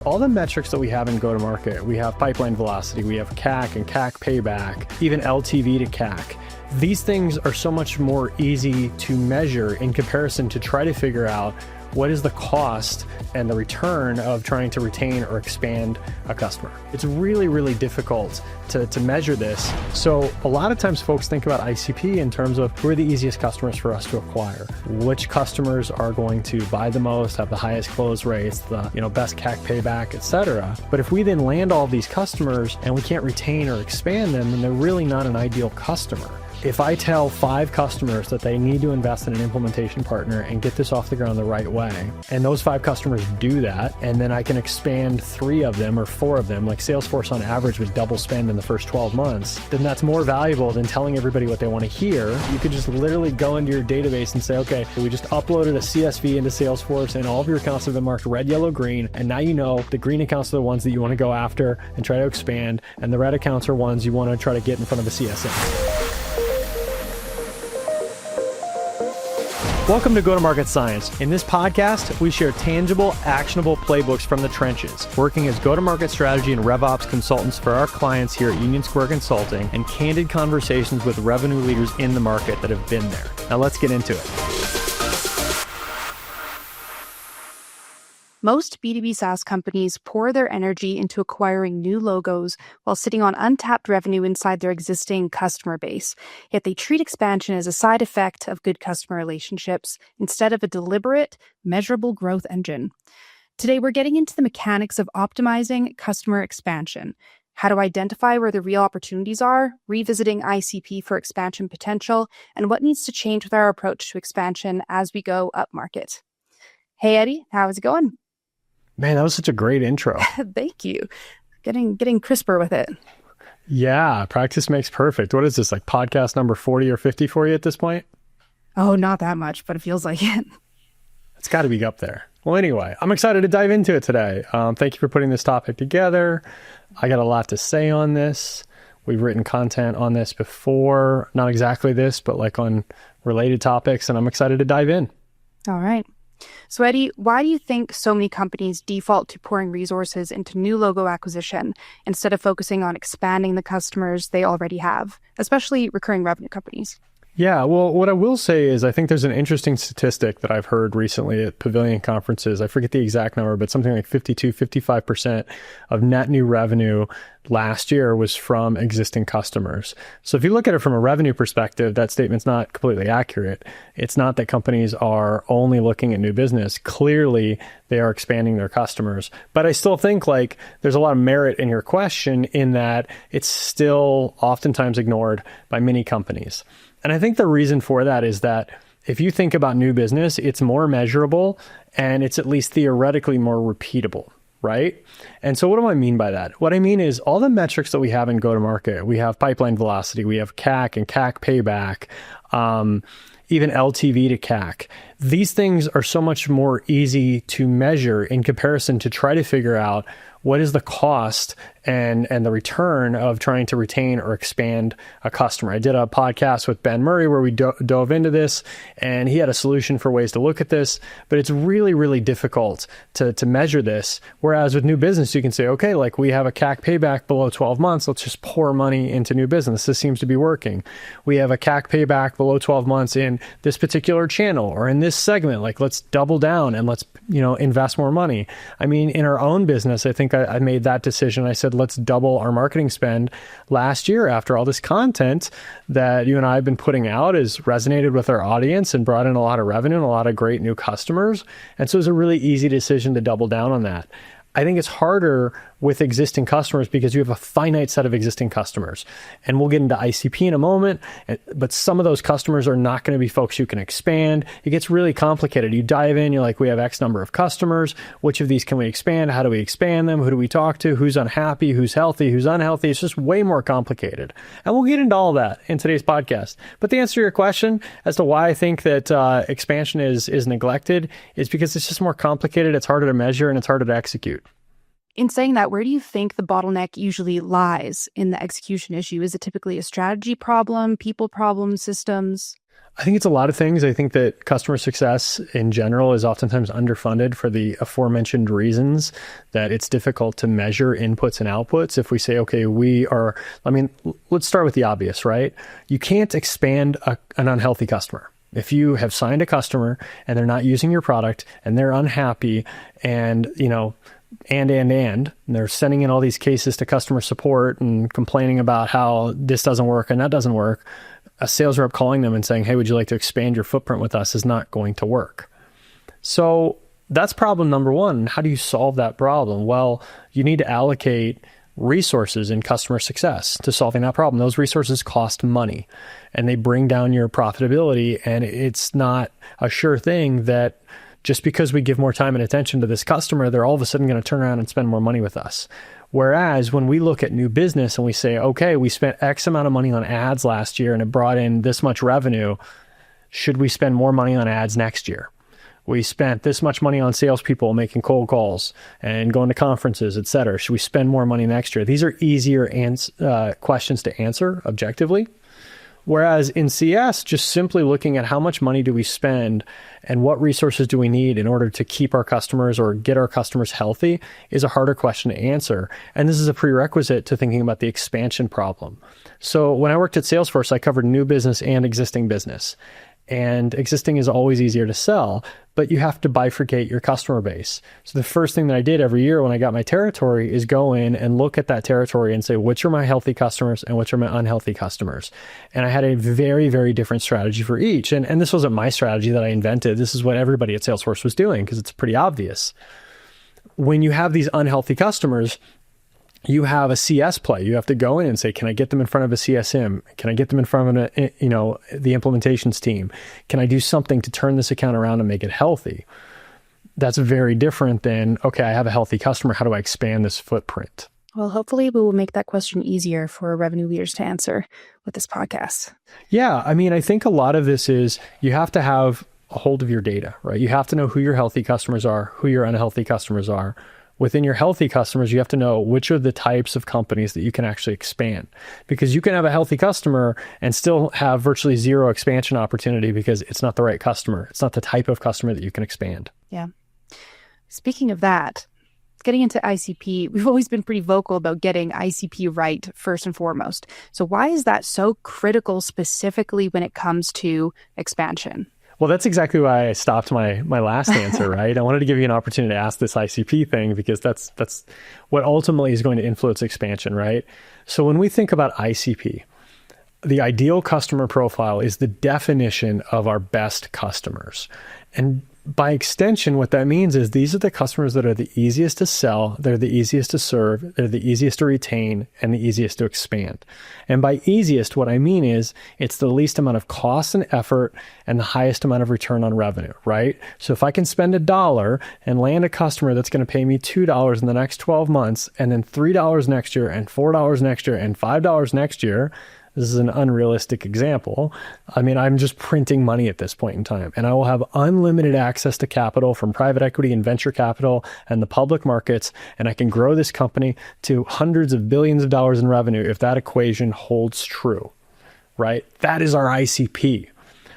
All the metrics that we have in go-to-market, we have pipeline velocity, we have CAC and CAC payback, even LTV to CAC. These things are so much more easy to measure in comparison to try to figure out what is the cost and the return of trying to retain or expand a customer. It's really, really difficult to measure this. So a lot of times folks think about ICP in terms of who are the easiest customers for us to acquire, which customers are going to buy the most, have the highest close rates, the best CAC payback, etc. But if we then land all these customers and we can't retain or expand them, then they're really not an ideal customer. If I tell 5 customers that they need to invest in an implementation partner and get this off the ground the right way, and those 5 customers do that, and then I can expand 3 of them or 4 of them, like Salesforce on average would double spend in the first 12 months, then that's more valuable than telling everybody what they want to hear. You could just literally go into your database and say, okay, we just uploaded a CSV into Salesforce and all of your accounts have been marked red, yellow, green, and now you know the green accounts are the ones that you want to go after and try to expand, and the red accounts are ones you want to try to get in front of the CSM. Welcome to Go-to-Market Science. In this podcast, we share tangible, actionable playbooks from the trenches, working as go-to-market strategy and RevOps consultants for our clients here at Union Square Consulting, and candid conversations with revenue leaders in the market that have been there. Now let's get into it. Most B2B SaaS companies pour their energy into acquiring new logos while sitting on untapped revenue inside their existing customer base. Yet they treat expansion as a side effect of good customer relationships instead of a deliberate, measurable growth engine. Today, we're getting into the mechanics of optimizing customer expansion, how to identify where the real opportunities are, revisiting ICP for expansion potential, and what needs to change with our approach to expansion as we go upmarket. Hey, Eddie, how's it going? Man, that was such a great intro. Thank you. Getting crisper with it. Yeah, practice makes perfect. What is this, like podcast number 40 or 50 for you at this point? Oh, not that much, but it feels like it. It's got to be up there. Well, anyway, I'm excited to dive into it today. Thank you for putting this topic together. I got a lot to say on this. We've written content on this before, not exactly this, but like on related topics, and I'm excited to dive in. All right. So Eddie, why do you think so many companies default to pouring resources into new logo acquisition instead of focusing on expanding the customers they already have, especially recurring revenue companies? Yeah, well, what I will say is I think there's an interesting statistic that I've heard recently at Pavilion conferences. I forget the exact number, but something like 55% of net new revenue last year was from existing customers. So if you look at it from a revenue perspective, that statement's not completely accurate. It's not that companies are only looking at new business. Clearly, they are expanding their customers. But I still think like there's a lot of merit in your question in that it's still oftentimes ignored by many companies. And I think the reason for that is that if you think about new business, it's more measurable and it's at least theoretically more repeatable, right? And so what do I mean by that? What I mean is all the metrics that we have in go-to-market, we have pipeline velocity, we have CAC and CAC payback, even LTV to CAC. These things are so much more easy to measure in comparison to try to figure out what is the cost and the return of trying to retain or expand a customer. I did a podcast with Ben Murray where we dove into this, and he had a solution for ways to look at this, but it's really, really difficult to measure this. Whereas with new business, you can say, okay, like we have a CAC payback below 12 months. Let's just pour money into new business. This seems to be working. We have a CAC payback below 12 months in this particular channel or in this segment. Like let's double down and let's, invest more money. I mean, in our own business, I think I made that decision. I said, let's double our marketing spend last year after all this content that you and I have been putting out has resonated with our audience and brought in a lot of revenue and a lot of great new customers. And so it was a really easy decision to double down on that. I think it's harder with existing customers because you have a finite set of existing customers. And we'll get into ICP in a moment, but some of those customers are not going to be folks you can expand. It gets really complicated. You dive in, you're like, we have X number of customers. Which of these can we expand? How do we expand them? Who do we talk to? Who's unhappy? Who's healthy? Who's unhealthy? It's just way more complicated. And we'll get into all that in today's podcast. But the answer to your question as to why I think that expansion is neglected is because it's just more complicated. It's harder to measure and it's harder to execute. In saying that, where do you think the bottleneck usually lies in the execution issue? Is it typically a strategy problem, people problem, systems? I think it's a lot of things. I think that customer success in general is oftentimes underfunded for the aforementioned reasons that it's difficult to measure inputs and outputs. If we say, okay, let's start with the obvious, right? You can't expand an unhealthy customer. If you have signed a customer and they're not using your product and they're unhappy and they're sending in all these cases to customer support and complaining about how this doesn't work and that doesn't work, a sales rep calling them and saying, hey, would you like to expand your footprint with us is not going to work. So that's problem number one. How do you solve that problem? Well, you need to allocate resources in customer success to solving that problem. Those resources cost money and they bring down your profitability. And it's not a sure thing that just because we give more time and attention to this customer, they're all of a sudden going to turn around and spend more money with us. Whereas when we look at new business and we say, okay, we spent X amount of money on ads last year and it brought in this much revenue, should we spend more money on ads next year? We spent this much money on salespeople making cold calls and going to conferences, et cetera. Should we spend more money next year? These are easier questions to answer objectively. Whereas in CS, just simply looking at how much money do we spend and what resources do we need in order to keep our customers or get our customers healthy is a harder question to answer. And this is a prerequisite to thinking about the expansion problem. So when I worked at Salesforce, I covered new business and existing business. And existing is always easier to sell, but you have to bifurcate your customer base. So the first thing that I did every year when I got my territory is go in and look at that territory and say, which are my healthy customers and which are my unhealthy customers? And I had a very, very different strategy for each. And this wasn't my strategy that I invented. This is what everybody at Salesforce was doing because it's pretty obvious. When you have these unhealthy customers, you have a CS play. You have to go in and say, can I get them in front of a CSM? Can I get them in front of the implementations team? Can I do something to turn this account around and make it healthy? That's very different than, okay, I have a healthy customer. How do I expand this footprint? Well, hopefully we will make that question easier for revenue leaders to answer with this podcast. Yeah. I think a lot of this is you have to have a hold of your data, right? You have to know who your healthy customers are, who your unhealthy customers are. Within your healthy customers, you have to know which are the types of companies that you can actually expand. Because you can have a healthy customer and still have virtually zero expansion opportunity because it's not the right customer. It's not the type of customer that you can expand. Yeah. Speaking of that, getting into ICP, we've always been pretty vocal about getting ICP right first and foremost. So why is that so critical specifically when it comes to expansion? Well, that's exactly why I stopped my last answer, right? I wanted to give you an opportunity to ask this ICP thing because that's what ultimately is going to influence expansion, right? So when we think about ICP, the ideal customer profile is the definition of our best customers. And by extension, what that means is these are the customers that are the easiest to sell, they're the easiest to serve, they're the easiest to retain, and the easiest to expand. And by easiest, what I mean is it's the least amount of cost and effort and the highest amount of return on revenue, right? So if I can spend $1 and land a customer that's going to pay me $2 in the next 12 months, and then $3 next year, and $4 next year, and $5 next year, this is an unrealistic example. I'm just printing money at this point in time, and I will have unlimited access to capital from private equity and venture capital and the public markets, and I can grow this company to hundreds of billions of dollars in revenue if that equation holds true, right? That is our ICP.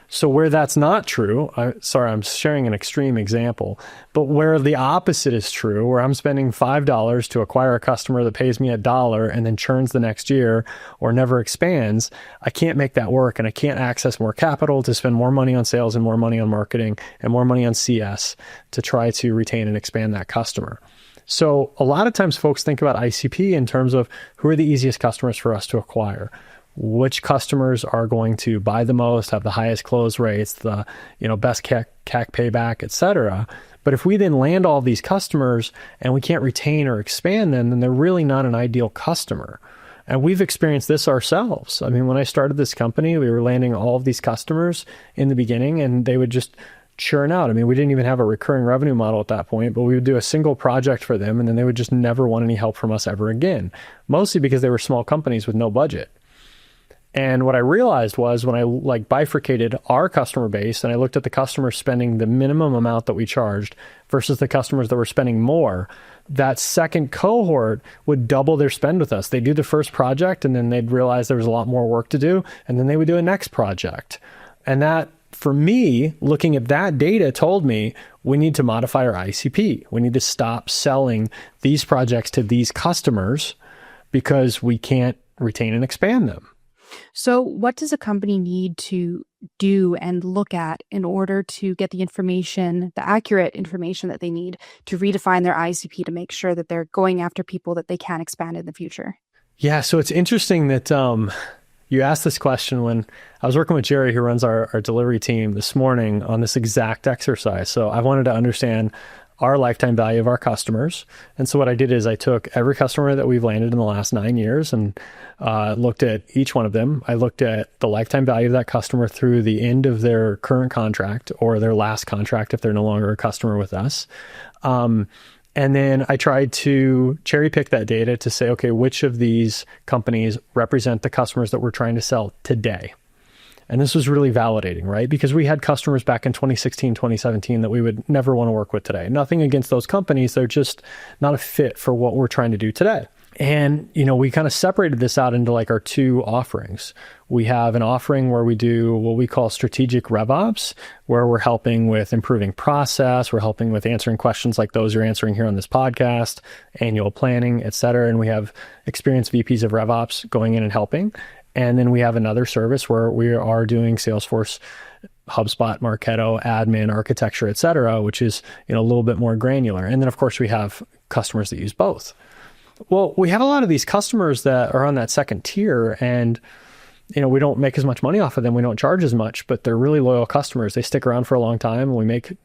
So where that's not true, I'm sharing an extreme example, but where the opposite is true, where I'm spending $5 to acquire a customer that pays me $1 and then churns the next year or never expands, I can't make that work, and I can't access more capital to spend more money on sales and more money on marketing and more money on CS to try to retain and expand that customer. So a lot of times folks think about ICP in terms of who are the easiest customers for us to acquire. Which customers are going to buy the most, have the highest close rates, the best CAC payback, et cetera. But if we then land all these customers and we can't retain or expand them, then they're really not an ideal customer. And we've experienced this ourselves. When I started this company, we were landing all of these customers in the beginning and they would just churn out. We didn't even have a recurring revenue model at that point, but we would do a single project for them and then they would just never want any help from us ever again, mostly because they were small companies with no budget. And what I realized was when I bifurcated our customer base and I looked at the customers spending the minimum amount that we charged versus the customers that were spending more, that second cohort would double their spend with us. They'd do the first project and then they'd realize there was a lot more work to do. And then they would do a next project. And that, for me, looking at that data told me we need to modify our ICP. We need to stop selling these projects to these customers because we can't retain and expand them. So what does a company need to do and look at in order to get the information, the accurate information that they need to redefine their ICP to make sure that they're going after people that they can expand in the future? Yeah, so it's interesting that you asked this question when I was working with Jerry, who runs our delivery team, this morning on this exact exercise. So I wanted to understand our lifetime value of our customers. And so what I did is I took every customer that we've landed in the last 9 years and looked at each one of them. I looked at the lifetime value of that customer through the end of their current contract or their last contract if they're no longer a customer with us. And then I tried to cherry pick that data to say, okay, which of these companies represent the customers that we're trying to sell today? And this was really validating, right? Because we had customers back in 2016, 2017 that we would never want to work with today. Nothing against those companies. They're just not a fit for what we're trying to do today. And, we kind of separated this out into like our two offerings. We have an offering where we do what we call strategic RevOps, where we're helping with improving process. We're helping with answering questions like those you're answering here on this podcast, annual planning, et cetera. And we have experienced VPs of RevOps going in and helping. And then we have another service where we are doing Salesforce, HubSpot, Marketo, admin, architecture, et cetera, which is, a little bit more granular. And then of course we have customers that use both. Well, we have a lot of these customers that are on that second tier and, we don't make as much money off of them. We don't charge as much, but they're really loyal customers. They stick around for a long time and we make,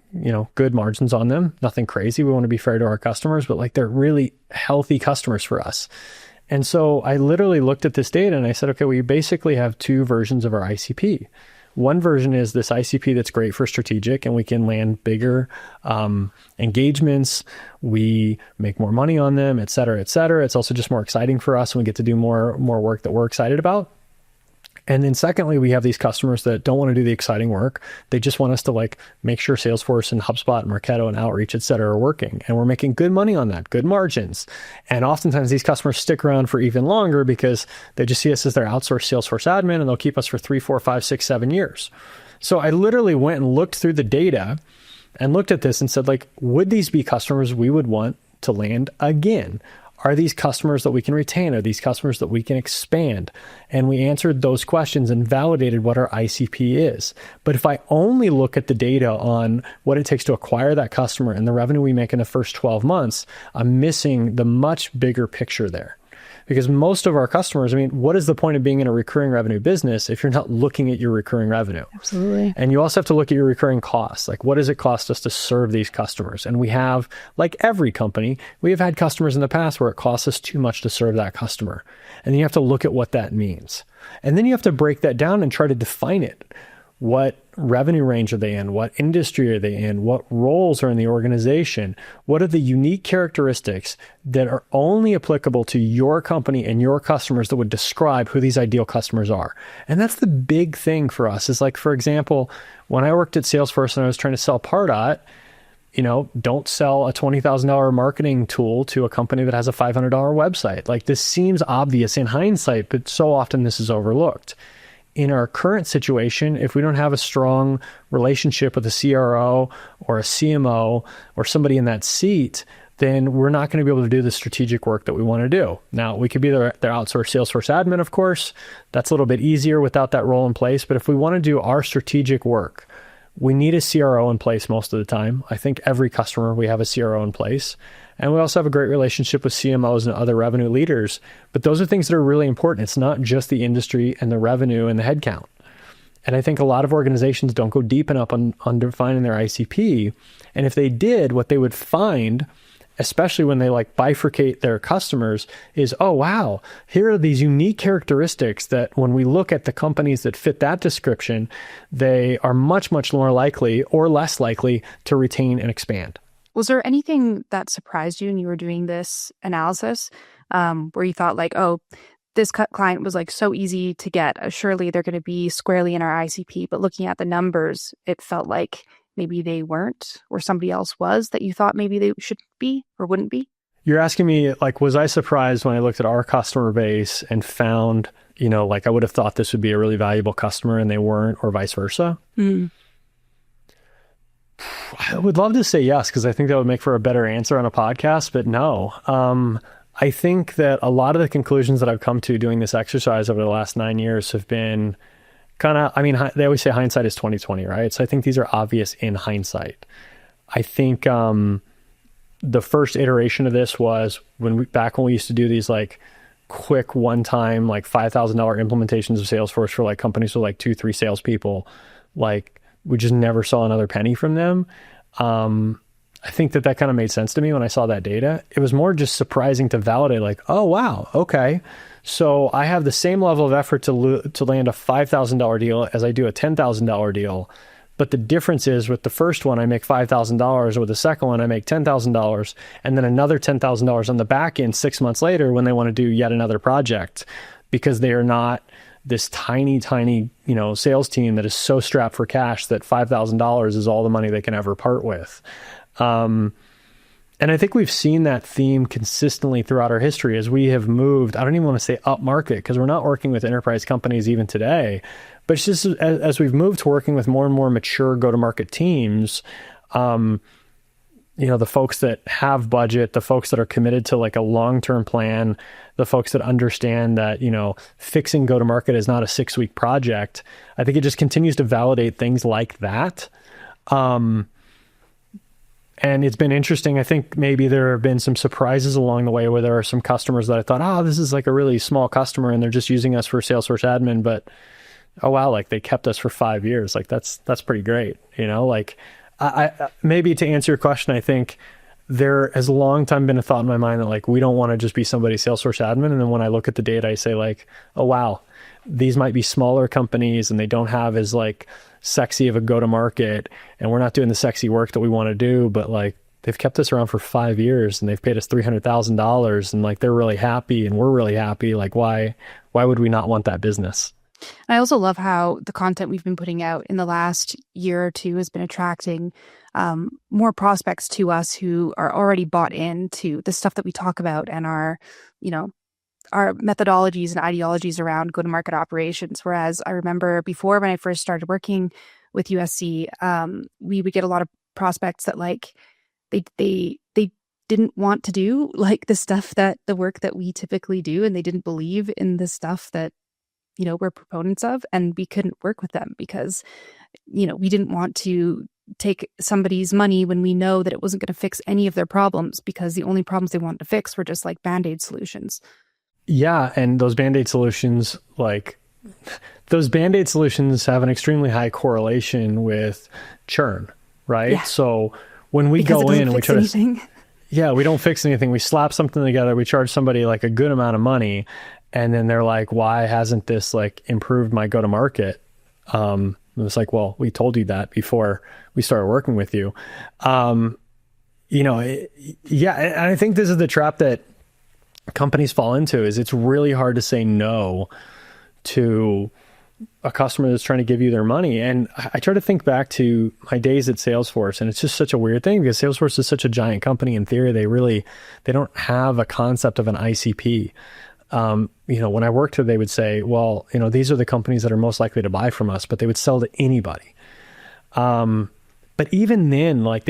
good margins on them. Nothing crazy. We want to be fair to our customers, but like they're really healthy customers for us. And so I literally looked at this data and I said, okay, we basically have two versions of our ICP. One version is this ICP that's great for strategic and we can land bigger engagements. We make more money on them, et cetera, et cetera. It's also just more exciting for us and we get to do more work that we're excited about. And then secondly, we have these customers that don't want to do the exciting work. They just want us to make sure Salesforce and HubSpot and Marketo and Outreach, et cetera, are working. And we're making good money on that, good margins. And oftentimes these customers stick around for even longer because they just see us as their outsourced Salesforce admin and they'll keep us for 3, 4, 5, 6, 7 years. So I literally went and looked through the data and looked at this and said, would these be customers we would want to land again? Are these customers that we can retain? Are these customers that we can expand? And we answered those questions and validated what our ICP is. But if I only look at the data on what it takes to acquire that customer and the revenue we make in the first 12 months, I'm missing the much bigger picture there. Because most of our customers, what is the point of being in a recurring revenue business if you're not looking at your recurring revenue? Absolutely. And you also have to look at your recurring costs. What does it cost us to serve these customers? And we have, like every company, we have had customers in the past where it costs us too much to serve that customer. And then you have to look at what that means. And then you have to break that down and try to define it. What revenue range are they in? What industry are they in? What roles are in the organization? What are the unique characteristics that are only applicable to your company and your customers that would describe who these ideal customers are? And that's the big thing for us is for example, when I worked at Salesforce and I was trying to sell Pardot, don't sell a $20,000 marketing tool to a company that has a $500 website. This seems obvious in hindsight, but so often this is overlooked. In our current situation, if we don't have a strong relationship with a CRO or a CMO or somebody in that seat, then we're not going to be able to do the strategic work that we want to do. Now, we could be their outsourced Salesforce admin, of course. That's a little bit easier without that role in place. But if we want to do our strategic work, we need a CRO in place most of the time. I think every customer, we have a CRO in place. And we also have a great relationship with CMOs and other revenue leaders. But those are things that are really important. It's not just the industry and the revenue and the headcount. And I think a lot of organizations don't go deep enough on defining their ICP. And if they did, what they would find, especially when they bifurcate their customers, is, oh, wow, here are these unique characteristics that when we look at the companies that fit that description, they are much, much more likely or less likely to retain and expand. Was there anything that surprised you when you were doing this analysis where you thought oh, this client was so easy to get. Surely they're going to be squarely in our ICP. But looking at the numbers, it felt like maybe they weren't or somebody else was that you thought maybe they should be or wouldn't be? You're asking me, was I surprised when I looked at our customer base and found like I would have thought this would be a really valuable customer and they weren't, or vice versa? I would love to say yes, because I think that would make for a better answer on a podcast, but no. I think that a lot of the conclusions that I've come to doing this exercise over the last 9 years have been they always say hindsight is 20/20, right? So I think these are obvious in hindsight. I think the first iteration of this was back when we used to do these like quick one-time like $5,000 implementations of Salesforce for like companies with like 2-3 salespeople. Like we just never saw another penny from them. I think that kind of made sense to me when I saw that data. It was more just surprising to validate like, oh, wow, okay. So I have the same level of effort to land a $5,000 deal as I do a $10,000 deal. But the difference is with the first one, I make $5,000. With the second one, I make $10,000. And then another $10,000 on the back end 6 months later when they want to do yet another project, because they are not this tiny, sales team that is so strapped for cash that $5,000 is all the money they can ever part with. And I think we've seen that theme consistently throughout our history as we have moved. I don't even want to say up market, because we're not working with enterprise companies even today, but it's just as we've moved to working with more and more mature go-to-market teams, the folks that have budget, the folks that are committed to like a long-term plan, the folks that understand that, fixing go-to-market is not a 6-week project. I think it just continues to validate things like that. And it's been interesting. I think maybe there have been some surprises along the way where there are some customers that I thought, this is like a really small customer and they're just using us for Salesforce admin, but oh wow, like they kept us for 5 years. Like that's pretty great. Like I maybe to answer your question, I think there has a long time been a thought in my mind that like, we don't want to just be somebody's Salesforce admin. And then when I look at the data, I say like, oh wow, these might be smaller companies and they don't have as like sexy of a go-to-market, and we're not doing the sexy work that we want to do, but like they've kept us around for 5 years and they've paid us $300,000 and like they're really happy and we're really happy. Like why would we not want that business? I also love how the content we've been putting out in the last year or two has been attracting more prospects to us who are already bought into the stuff that we talk about and our methodologies and ideologies around go-to-market operations. Whereas I remember before when I first started working with USC, we would get a lot of prospects that like they didn't want to do like the work that we typically do, and they didn't believe in the stuff that we're proponents of, and we couldn't work with them because we didn't want to take somebody's money when we know that it wasn't going to fix any of their problems, because the only problems they wanted to fix were just like Band-Aid solutions. Yeah. And those Band-Aid solutions, have an extremely high correlation with churn, right? Yeah. So when we go in and we try to, we don't fix anything. We slap something together. We charge somebody like a good amount of money. And then they're like, why hasn't this like improved my go-to-market? It's like, well, we told you that before we started working with you. And I think this is the trap that companies fall into, is it's really hard to say no to a customer that's trying to give you their money. And I try to think back to my days at Salesforce, and it's just such a weird thing because Salesforce is such a giant company. In theory, they don't have a concept of an ICP. When I worked there, they would say, well, these are the companies that are most likely to buy from us, but they would sell to anybody. But even then, like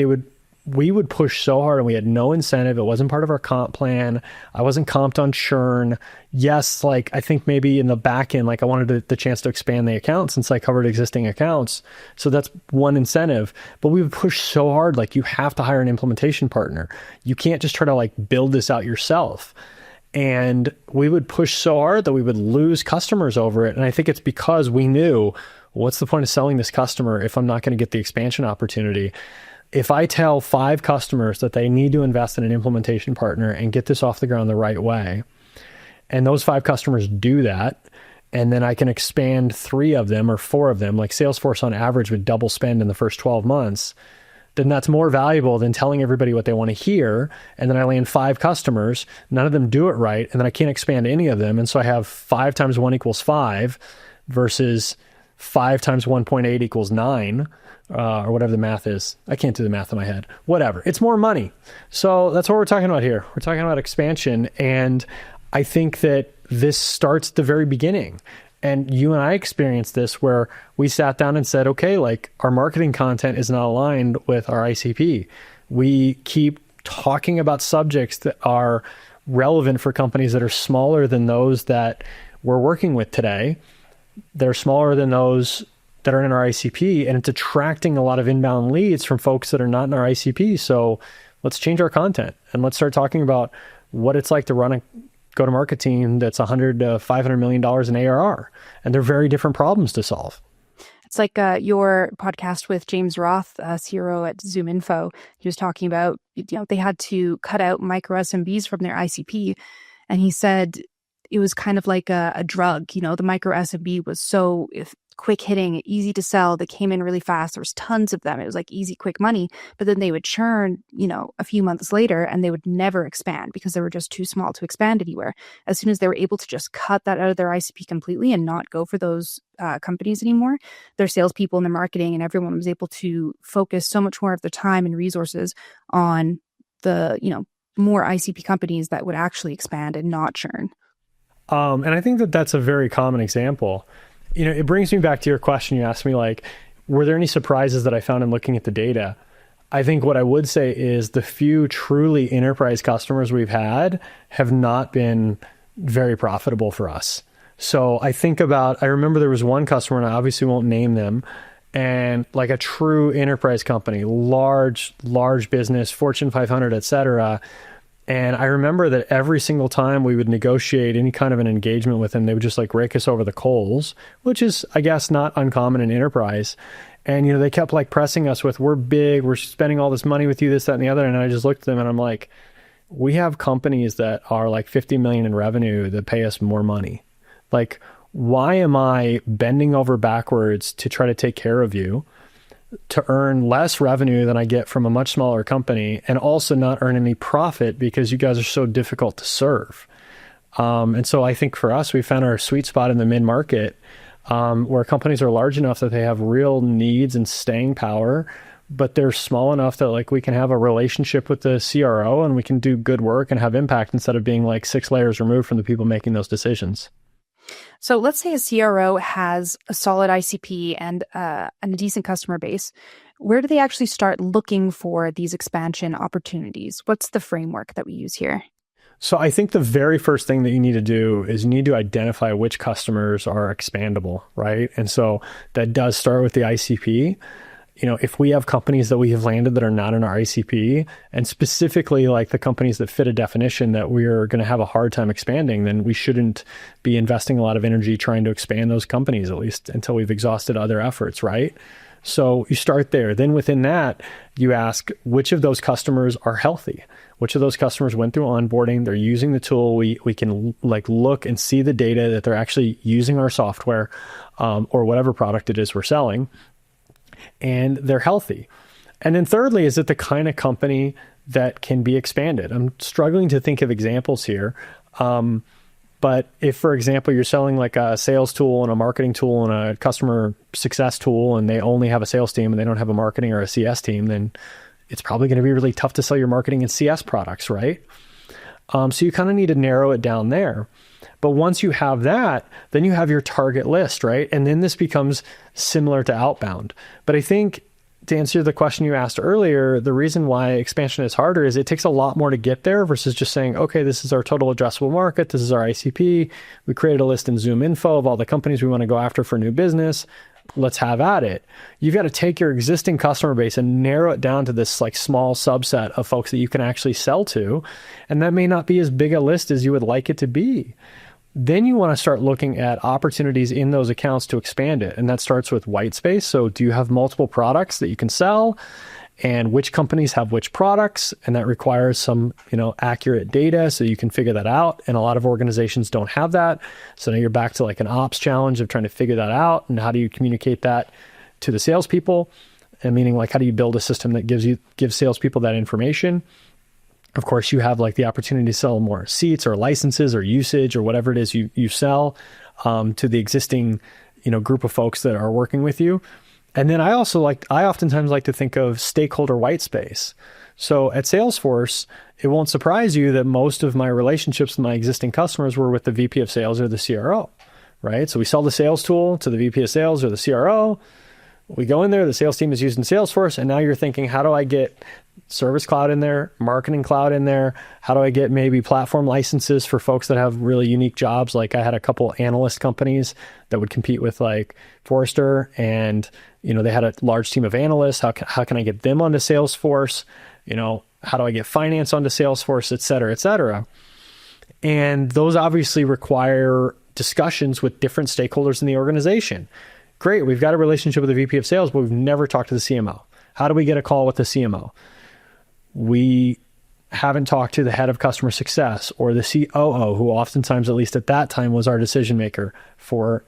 we would push so hard and we had no incentive. It wasn't part of our comp plan. I wasn't comped on churn. Yes. Like I think maybe in the back end, like I wanted the chance to expand the account since I covered existing accounts. So that's one incentive, but we would push so hard. Like you have to hire an implementation partner. You can't just try to like build this out yourself. And we would push so hard that we would lose customers over it. And I think it's because we knew, what's the point of selling this customer if I'm not going to get the expansion opportunity? If I tell 5 customers that they need to invest in an implementation partner and get this off the ground the right way, and those 5 customers do that, and then I can expand 3 of them or 4 of them, like Salesforce on average would double spend in the first 12 months, then that's more valuable than telling everybody what they want to hear. And then I land 5 customers, none of them do it right, and then I can't expand any of them. And so I have 5 times 1 equals 5 versus 5 times 1.8 equals 9, or whatever the math is. I can't do the math in my head. Whatever. It's more money. So that's what we're talking about here. We're talking about expansion. And I think that this starts at the very beginning. And you and I experienced this where we sat down and said, okay, like our marketing content is not aligned with our ICP. We keep talking about subjects that are relevant for companies that are smaller than those that we're working with today. They're smaller than those that are in our ICP, and it's attracting a lot of inbound leads from folks that are not in our ICP. So let's change our content and let's start talking about what it's like to run a go-to-market team that's $100 to $500 million in ARR. And they're very different problems to solve. It's like your podcast with James Roth, CRO at ZoomInfo. He was talking about, they had to cut out micro SMBs from their ICP. And he said it was kind of like a drug. The micro SMB was so quick hitting, easy to sell. They came in really fast. There was tons of them. It was like easy, quick money. But then they would churn, a few months later, and they would never expand because they were just too small to expand anywhere. As soon as they were able to just cut that out of their ICP completely and not go for those companies anymore, their salespeople and their marketing and everyone was able to focus so much more of their time and resources on the, more ICP companies that would actually expand and not churn. And I think that that's a very common example. It brings me back to your question. You asked me, like, were there any surprises that I found in looking at the data? I think what I would say is the few truly enterprise customers we've had have not been very profitable for us. So I remember there was one customer, and I obviously won't name them, and like a true enterprise company, large business, Fortune 500, et cetera. And I remember that every single time we would negotiate any kind of an engagement with them, they would just like rake us over the coals, which is, I guess, not uncommon in enterprise. And, they kept like pressing us with, we're big, we're spending all this money with you, this, that, and the other. And I just looked at them and I'm like, we have companies that are like 50 million in revenue that pay us more money. Like, why am I bending over backwards to try to take care of you, to earn less revenue than I get from a much smaller company, and also not earn any profit because you guys are so difficult to serve? And so I think for us, we found our sweet spot in the mid-market, where companies are large enough that they have real needs and staying power, but they're small enough that like we can have a relationship with the CRO and we can do good work and have impact instead of being like 6 layers removed from the people making those decisions. So let's say a CRO has a solid ICP and a decent customer base. Where do they actually start looking for these expansion opportunities? What's the framework that we use here? So I think the very first thing that you need to do is you need to identify which customers are expandable, right? And so that does start with the ICP. If we have companies that we have landed that are not in our ICP, and specifically like the companies that fit a definition that we're going to have a hard time expanding, then we shouldn't be investing a lot of energy trying to expand those companies, at least until we've exhausted other efforts, right? So you start there. Then within that, you ask which of those customers are healthy, which of those customers went through onboarding, they're using the tool, we can like look and see the data that they're actually using our software or whatever product it is we're selling, and they're healthy. And then thirdly, is it the kind of company that can be expanded? I'm struggling to think of examples here. But if, for example, you're selling like a sales tool and a marketing tool and a customer success tool, and they only have a sales team and they don't have a marketing or a CS team, then it's probably going to be really tough to sell your marketing and CS products, right? So you kind of need to narrow it down there. But once you have that, then you have your target list, right? And then this becomes similar to outbound. But I think to answer the question you asked earlier, the reason why expansion is harder is it takes a lot more to get there versus just saying, okay, this is our total addressable market. This is our ICP. We created a list in ZoomInfo of all the companies we want to go after for new business. Let's have at it. You've got to take your existing customer base and narrow it down to this like small subset of folks that you can actually sell to. And that may not be as big a list as you would like it to be. Then you want to start looking at opportunities in those accounts to expand it. And that starts with whitespace. So do you have multiple products that you can sell? And which companies have which products? And that requires some, accurate data so you can figure that out. And a lot of organizations don't have that. So now you're back to like an ops challenge of trying to figure that out. And how do you communicate that to the salespeople? And meaning like, how do you build a system that gives salespeople that information? Of course, you have like the opportunity to sell more seats or licenses or usage or whatever it is you sell to the existing, group of folks that are working with you. And then I oftentimes like to think of stakeholder white space. So at Salesforce, it won't surprise you that most of my relationships with my existing customers were with the VP of sales or the CRO, right? So we sell the sales tool to the VP of sales or the CRO. We go in there, the sales team is using Salesforce, and now you're thinking, how do I get Service Cloud in there, Marketing Cloud in there? How do I get maybe platform licenses for folks that have really unique jobs? Like I had a couple analyst companies that would compete with like Forrester, and they had a large team of analysts. How can I get them onto Salesforce? How do I get finance onto Salesforce, et cetera, et cetera? And those obviously require discussions with different stakeholders in the organization. Great, we've got a relationship with the VP of sales, but we've never talked to the CMO. How do we get a call with the CMO? We haven't talked to the head of customer success or the COO, who oftentimes, at least at that time, was our decision maker for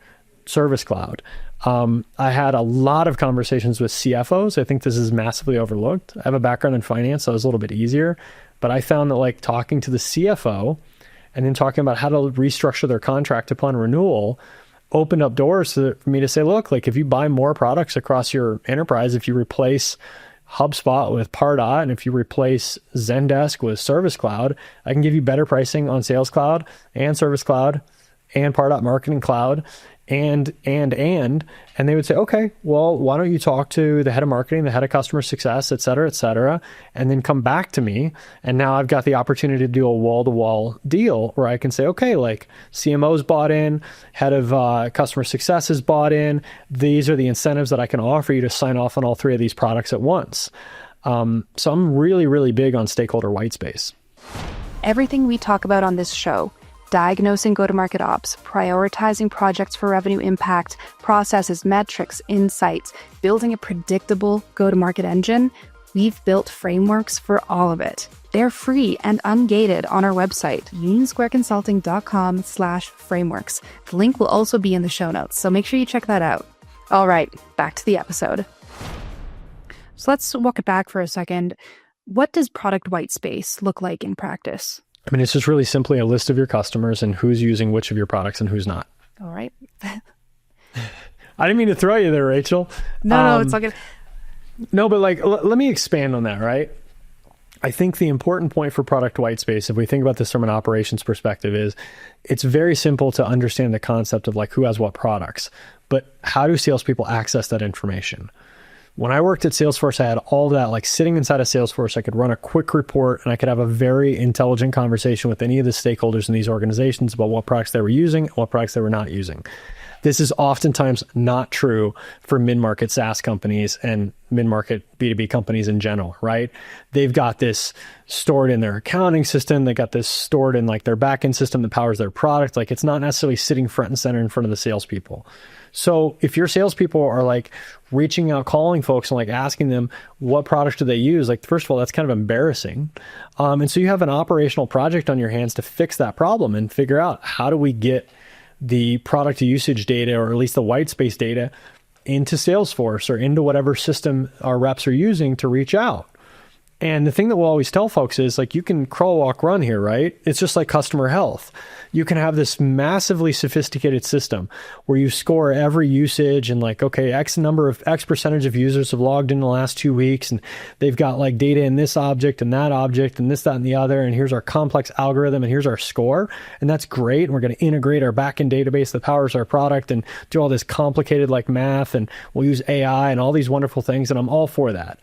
Service Cloud. I had a lot of conversations with CFOs. I think this is massively overlooked. I have a background in finance, so it was a little bit easier. But I found that like talking to the CFO and then talking about how to restructure their contract upon renewal opened up doors for me to say, look, like if you buy more products across your enterprise, if you replace HubSpot with Pardot, and if you replace Zendesk with Service Cloud, I can give you better pricing on Sales Cloud and Service Cloud and Pardot Marketing Cloud and they would say, okay, well, why don't you talk to the head of marketing, the head of customer success, et cetera, and then come back to me. And now I've got the opportunity to do a wall-to-wall deal where I can say, okay, like CMO's bought in, head of customer success is bought in. These are the incentives that I can offer you to sign off on all three of these products at once. So I'm really, really big on stakeholder whitespace. Everything we talk about on this show, diagnosing go-to-market ops, prioritizing projects for revenue impact, processes, metrics, insights, building a predictable go-to-market engine, we've built frameworks for all of it. They're free and ungated on our website, unionsquareconsulting.com/frameworks. The link will also be in the show notes, so make sure you check that out. All right, back to the episode. So let's walk it back for a second. What does product whitespace look like in practice? I mean, it's just really simply a list of your customers and who's using which of your products and who's not. All right. I didn't mean to throw you there, Rachel. No, it's all good. No, but like, let me expand on that, right? I think the important point for product whitespace, if we think about this from an operations perspective, is it's very simple to understand the concept of like who has what products, but how do salespeople access that information? When I worked at Salesforce, I had all that like sitting inside of Salesforce. I could run a quick report and I could have a very intelligent conversation with any of the stakeholders in these organizations about what products they were using and what products they were not using. This is oftentimes not true for mid-market SaaS companies and mid-market B2B companies in general, right? They've got this stored in their accounting system. They got this stored in like their backend system that powers their product. Like it's not necessarily sitting front and center in front of the salespeople. So if your salespeople are like reaching out, calling folks and like asking them what products do they use, like first of all, that's kind of embarrassing. And so you have an operational project on your hands to fix that problem and figure out how do we get the product usage data, or at least the white space data, into Salesforce or into whatever system our reps are using to reach out. And the thing that we'll always tell folks is like, you can crawl, walk, run here, right? It's just like customer health. You can have this massively sophisticated system where you score every usage and like, okay, X percentage of users have logged in the last 2 weeks and they've got like data in this object and this, that, and the other. And here's our complex algorithm and here's our score. And that's great. And we're going to integrate our backend database that powers our product and do all this complicated like math. And we'll use AI and all these wonderful things. And I'm all for that.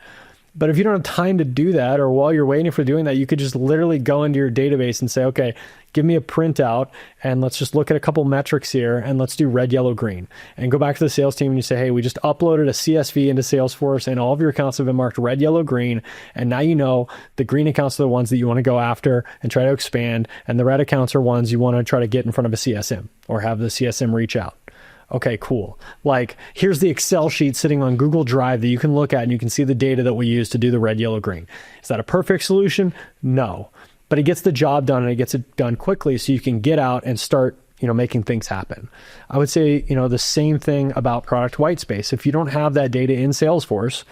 But if you don't have time to do that, or while you're waiting for doing that, you could just literally go into your database and say, okay, give me a printout and let's just look at a couple metrics here and let's do red, yellow, green. And go back to the sales team and you say, hey, we just uploaded a CSV into Salesforce and all of your accounts have been marked red, yellow, green. And now you know the green accounts are the ones that you want to go after and try to expand. And the red accounts are ones you want to try to get in front of a CSM or have the CSM reach out. Okay, cool. Like, here's the Excel sheet sitting on Google Drive that you can look at and you can see the data that we use to do the red, yellow, green. Is that a perfect solution? No. But it gets the job done and it gets it done quickly so you can get out and start, making things happen. I would say, the same thing about product whitespace. If you don't have that data in Salesforce,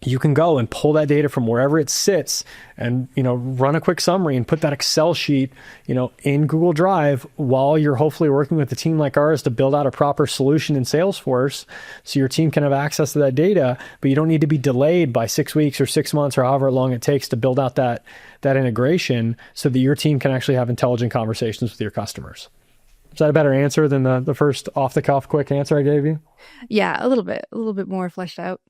you can go and pull that data from wherever it sits and, run a quick summary and put that Excel sheet, in Google Drive while you're hopefully working with a team like ours to build out a proper solution in Salesforce so your team can have access to that data, but you don't need to be delayed by 6 weeks or 6 months or however long it takes to build out that integration so that your team can actually have intelligent conversations with your customers. Is that a better answer than the first off-the-cuff quick answer I gave you? Yeah, a little bit more fleshed out.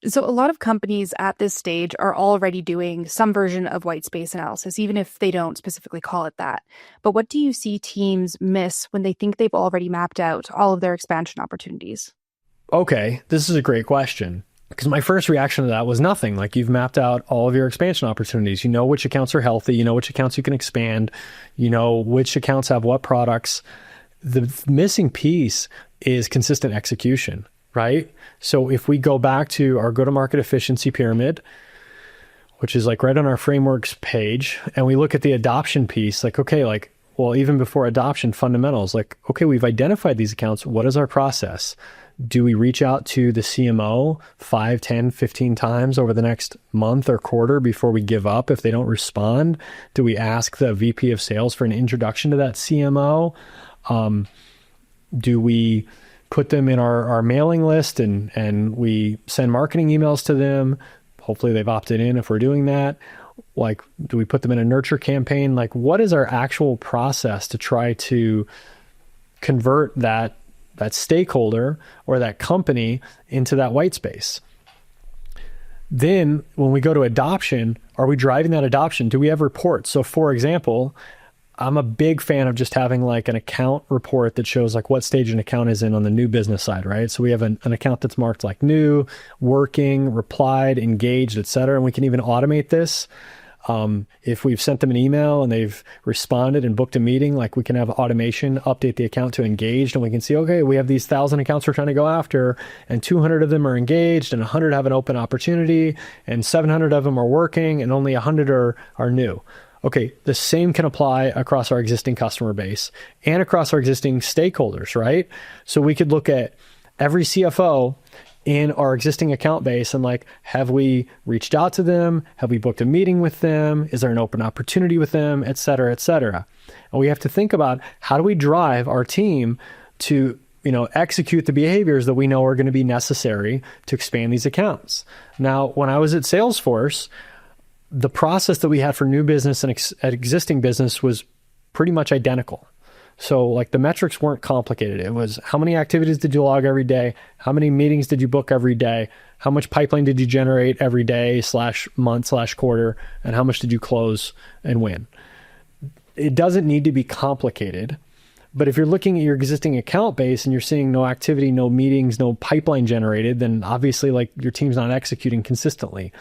So a lot of companies at this stage are already doing some version of whitespace analysis, even if they don't specifically call it that. But what do you see teams miss when they think they've already mapped out all of their expansion opportunities? Okay, this is a great question. Because my first reaction to that was nothing. Like, you've mapped out all of your expansion opportunities. You know which accounts are healthy. You know which accounts you can expand. You know which accounts have what products. The missing piece is consistent execution, right? So if we go back to our go-to-market efficiency pyramid, which is like right on our frameworks page, and we look at the adoption piece, like, okay, like, well, even before adoption, fundamentals, like, okay, we've identified these accounts. What is our process? Do we reach out to the CMO 5, 10, 15 times over the next month or quarter before we give up if they don't respond? Do we ask the VP of sales for an introduction to that CMO? Do we put them in our mailing list and we send marketing emails to them? Hopefully they've opted in if we're doing that. Like, do we put them in a nurture campaign? Like, what is our actual process to try to convert that stakeholder or that company into that white space? Then when we go to adoption, are we driving that adoption? Do we have reports? So for example, I'm a big fan of just having like an account report that shows like what stage an account is in on the new business side, right? So we have an account that's marked like new, working, replied, engaged, et cetera. And we can even automate this. If we've sent them an email and they've responded and booked a meeting, like, we can have automation update the account to engaged, and we can see, okay, we have these 1,000 accounts we're trying to go after, and 200 of them are engaged, and 100 have an open opportunity, and 700 of them are working, and only 100 are new. Okay, the same can apply across our existing customer base and across our existing stakeholders, right? So we could look at every CFO in our existing account base and like, have we reached out to them? Have we booked a meeting with them? Is there an open opportunity with them, et cetera, et cetera? And we have to think about, how do we drive our team to, execute the behaviors that we know are going to be necessary to expand these accounts. Now, when I was at Salesforce, the process that we had for new business and existing business was pretty much identical. So like, the metrics weren't complicated. It was, how many activities did you log every day? How many meetings did you book every day? How much pipeline did you generate every day /month /quarter? And how much did you close and win? It doesn't need to be complicated. But if you're looking at your existing account base and you're seeing no activity, no meetings, no pipeline generated, then obviously like, your team's not executing consistently.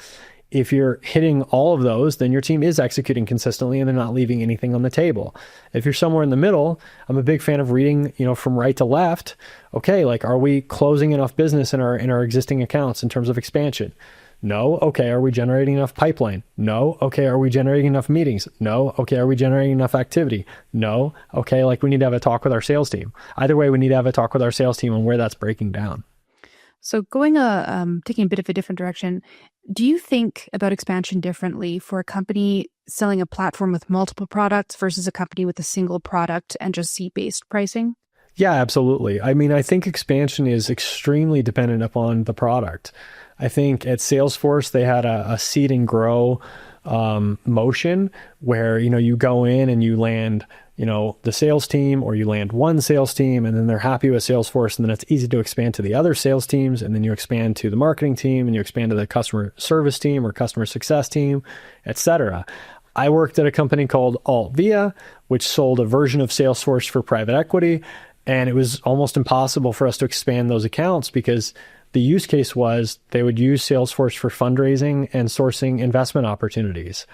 If you're hitting all of those, then your team is executing consistently and they're not leaving anything on the table. If you're somewhere in the middle, I'm a big fan of reading, from right to left. Okay, like, are we closing enough business in our existing accounts in terms of expansion? No. Okay, are we generating enough pipeline? No. Okay, are we generating enough meetings? No. Okay, are we generating enough activity? No. Okay, like, we need to have a talk with our sales team. Either way, we need to have a talk with our sales team on where that's breaking down. So going taking a bit of a different direction, do you think about expansion differently for a company selling a platform with multiple products versus a company with a single product and just seat-based pricing? Yeah, absolutely. I mean, I think expansion is extremely dependent upon the product. I think at Salesforce, they had a seed and grow motion where, you go in and you land, the sales team, or you land one sales team and then they're happy with Salesforce, and then it's easy to expand to the other sales teams, and then you expand to the marketing team and you expand to the customer service team or customer success team, et cetera. I worked at a company called Altvia, which sold a version of Salesforce for private equity, and it was almost impossible for us to expand those accounts because the use case was they would use Salesforce for fundraising and sourcing investment opportunities.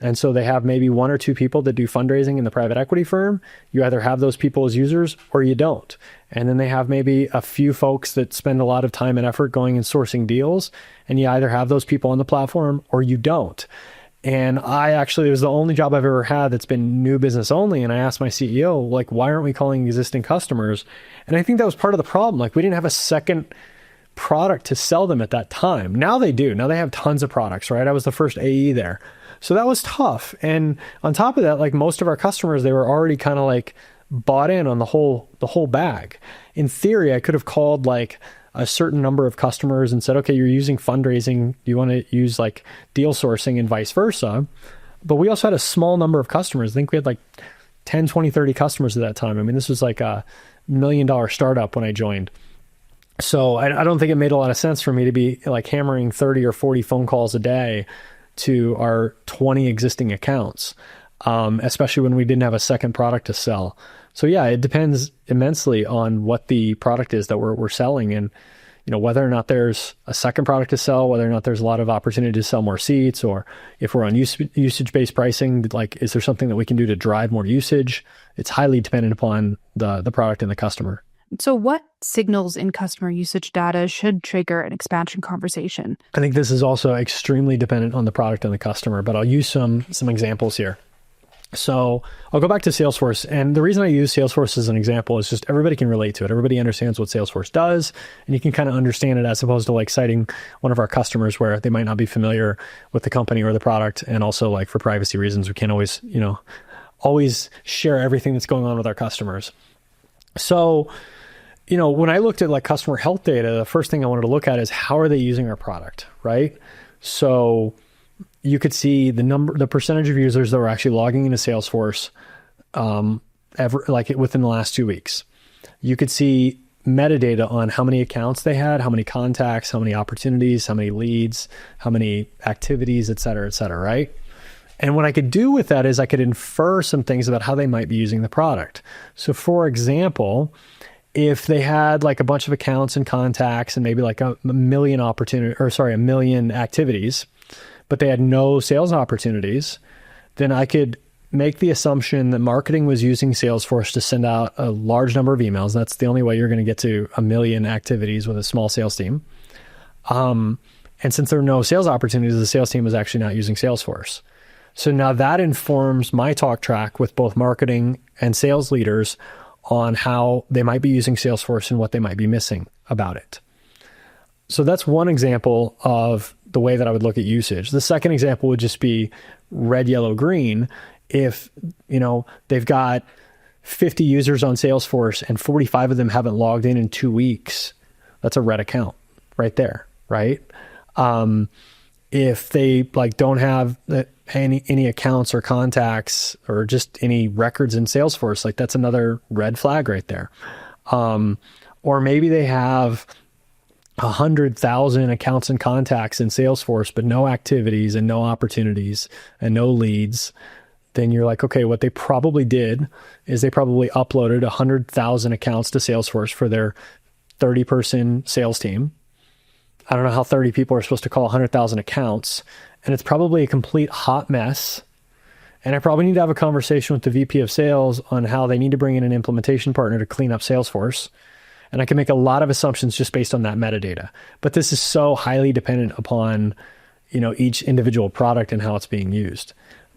And so they have maybe one or two people that do fundraising in the private equity firm. You either have those people as users or you don't. And then they have maybe a few folks that spend a lot of time and effort going and sourcing deals. And you either have those people on the platform or you don't. And it was the only job I've ever had that's been new business only. And I asked my CEO, like, why aren't we calling existing customers? And I think that was part of the problem. Like, we didn't have a second product to sell them at that time. Now they do. Now they have tons of products, right? I was the first AE there. So that was tough. And on top of that, like most of our customers, they were already kind of like bought in on the whole bag. In theory, I could have called like a certain number of customers and said, okay, you're using fundraising. You want to use like deal sourcing and vice versa. But we also had a small number of customers. I think we had like 10, 20, 30 customers at that time. I mean, this was like a $1 million startup when I joined. So I don't think it made a lot of sense for me to be like hammering 30 or 40 phone calls a day to our 20 existing accounts, especially when we didn't have a second product to sell. So yeah, it depends immensely on what the product is that we're selling, and whether or not there's a second product to sell, whether or not there's a lot of opportunity to sell more seats, or if we're on usage-based pricing, like is there something that we can do to drive more usage? It's highly dependent upon the product and the customer. So what signals in customer usage data should trigger an expansion conversation? I think this is also extremely dependent on the product and the customer, but I'll use some examples here. So I'll go back to Salesforce. And the reason I use Salesforce as an example is just everybody can relate to it. Everybody understands what Salesforce does, and you can kind of understand it as opposed to like citing one of our customers where they might not be familiar with the company or the product. And also like for privacy reasons, we can't always share everything that's going on with our customers. So, when I looked at like customer health data, the first thing I wanted to look at is how are they using our product, right? So you could see the percentage of users that were actually logging into Salesforce within the last 2 weeks. You could see metadata on how many accounts they had, how many contacts, how many opportunities, how many leads, how many activities, et cetera, right? And what I could do with that is I could infer some things about how they might be using the product. So for example, if they had like a bunch of accounts and contacts and maybe like a million activities, but they had no sales opportunities, then I could make the assumption that marketing was using Salesforce to send out a large number of emails. That's the only way you're going to get to 1 million activities with a small sales team. And since there are no sales opportunities, the sales team was actually not using Salesforce. So now that informs my talk track with both marketing and sales leaders on how they might be using Salesforce and what they might be missing about it. So that's one example of the way that I would look at usage. The second example would just be red, yellow, green. If, they've got 50 users on Salesforce and 45 of them haven't logged in 2 weeks, that's a red account right there, right? If they don't have any accounts or contacts or just any records in Salesforce, that's another red flag right there. Or maybe they have 100,000 accounts and contacts in Salesforce, but no activities and no opportunities and no leads. Then you're like, okay, what they probably did is they probably uploaded 100,000 accounts to Salesforce for their 30-person sales team. I don't know how 30 people are supposed to call 100,000 accounts. And it's probably a complete hot mess. And I probably need to have a conversation with the VP of sales on how they need to bring in an implementation partner to clean up Salesforce. And I can make a lot of assumptions just based on that metadata. But this is so highly dependent upon, each individual product and how it's being used.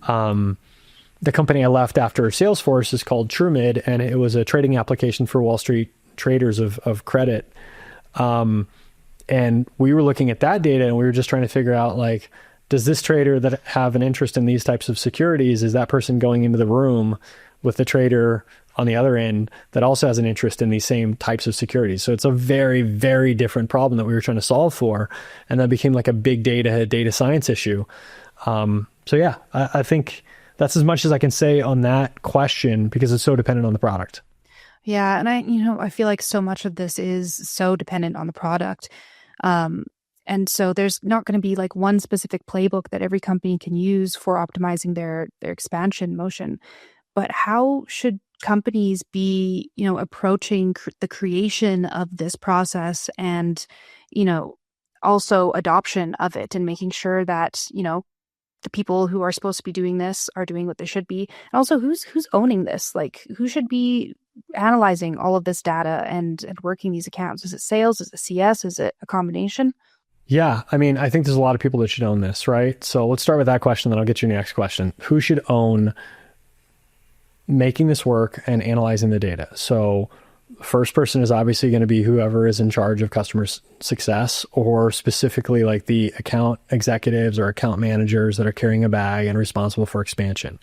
The company I left after Salesforce is called TrueMid, and it was a trading application for Wall Street traders of credit. And we were looking at that data and we were just trying to figure out does this trader that have an interest in these types of securities, is that person going into the room with the trader on the other end that also has an interest in these same types of securities? So it's a very, very different problem that we were trying to solve for. And that became like a big data science issue. So yeah, I think that's as much as I can say on that question because it's so dependent on the product. Yeah. And I feel like so much of this is so dependent on the product. And so there's not going to be one specific playbook that every company can use for optimizing their expansion motion. But how should companies be, approaching the creation of this process and, also adoption of it and making sure that, the people who are supposed to be doing this are doing what they should be. And also who's owning this? Who should be analyzing all of this data and working these accounts? Is it sales? Is it CS? Is it a combination? Yeah. I think there's a lot of people that should own this, right? So let's start with that question, then I'll get you your next question. Who should own making this work and analyzing the data? So First person is obviously going to be whoever is in charge of customer success, or specifically like the account executives or account managers that are carrying a bag and responsible for expansion.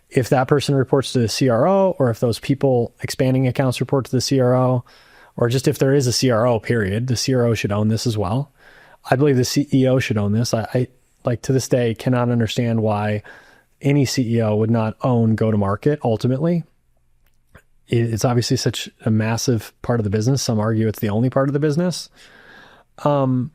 If that person reports to the CRO, or if those people expanding accounts report to the CRO, or just if there is a CRO, period, the CRO should own this as well. I believe the CEO should own this. I like to this day cannot understand why any CEO would not own go-to-market ultimately. It's obviously such a massive part of the business. Some argue it's the only part of the business. And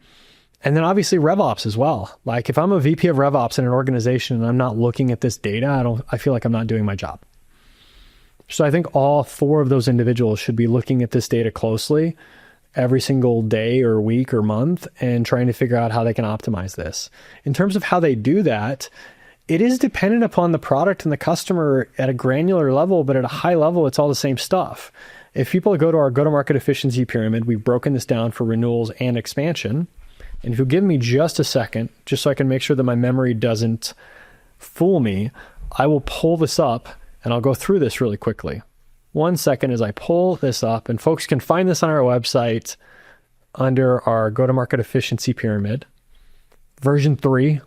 then obviously RevOps as well. Like if I'm a VP of RevOps in an organization and I'm not looking at this data, I feel like I'm not doing my job. So I think all four of those individuals should be looking at this data closely every single day or week or month and trying to figure out how they can optimize this. In terms of how they do that, it is dependent upon the product and the customer at a granular level, but at a high level, it's all the same stuff. If people go to our go-to-market efficiency pyramid, we've broken this down for renewals and expansion. And if you'll give me just a second, just so I can make sure that my memory doesn't fool me, I will pull this up and I'll go through this really quickly. 1 second as I pull this up, and folks can find this on our website under our go-to-market efficiency pyramid, version 3.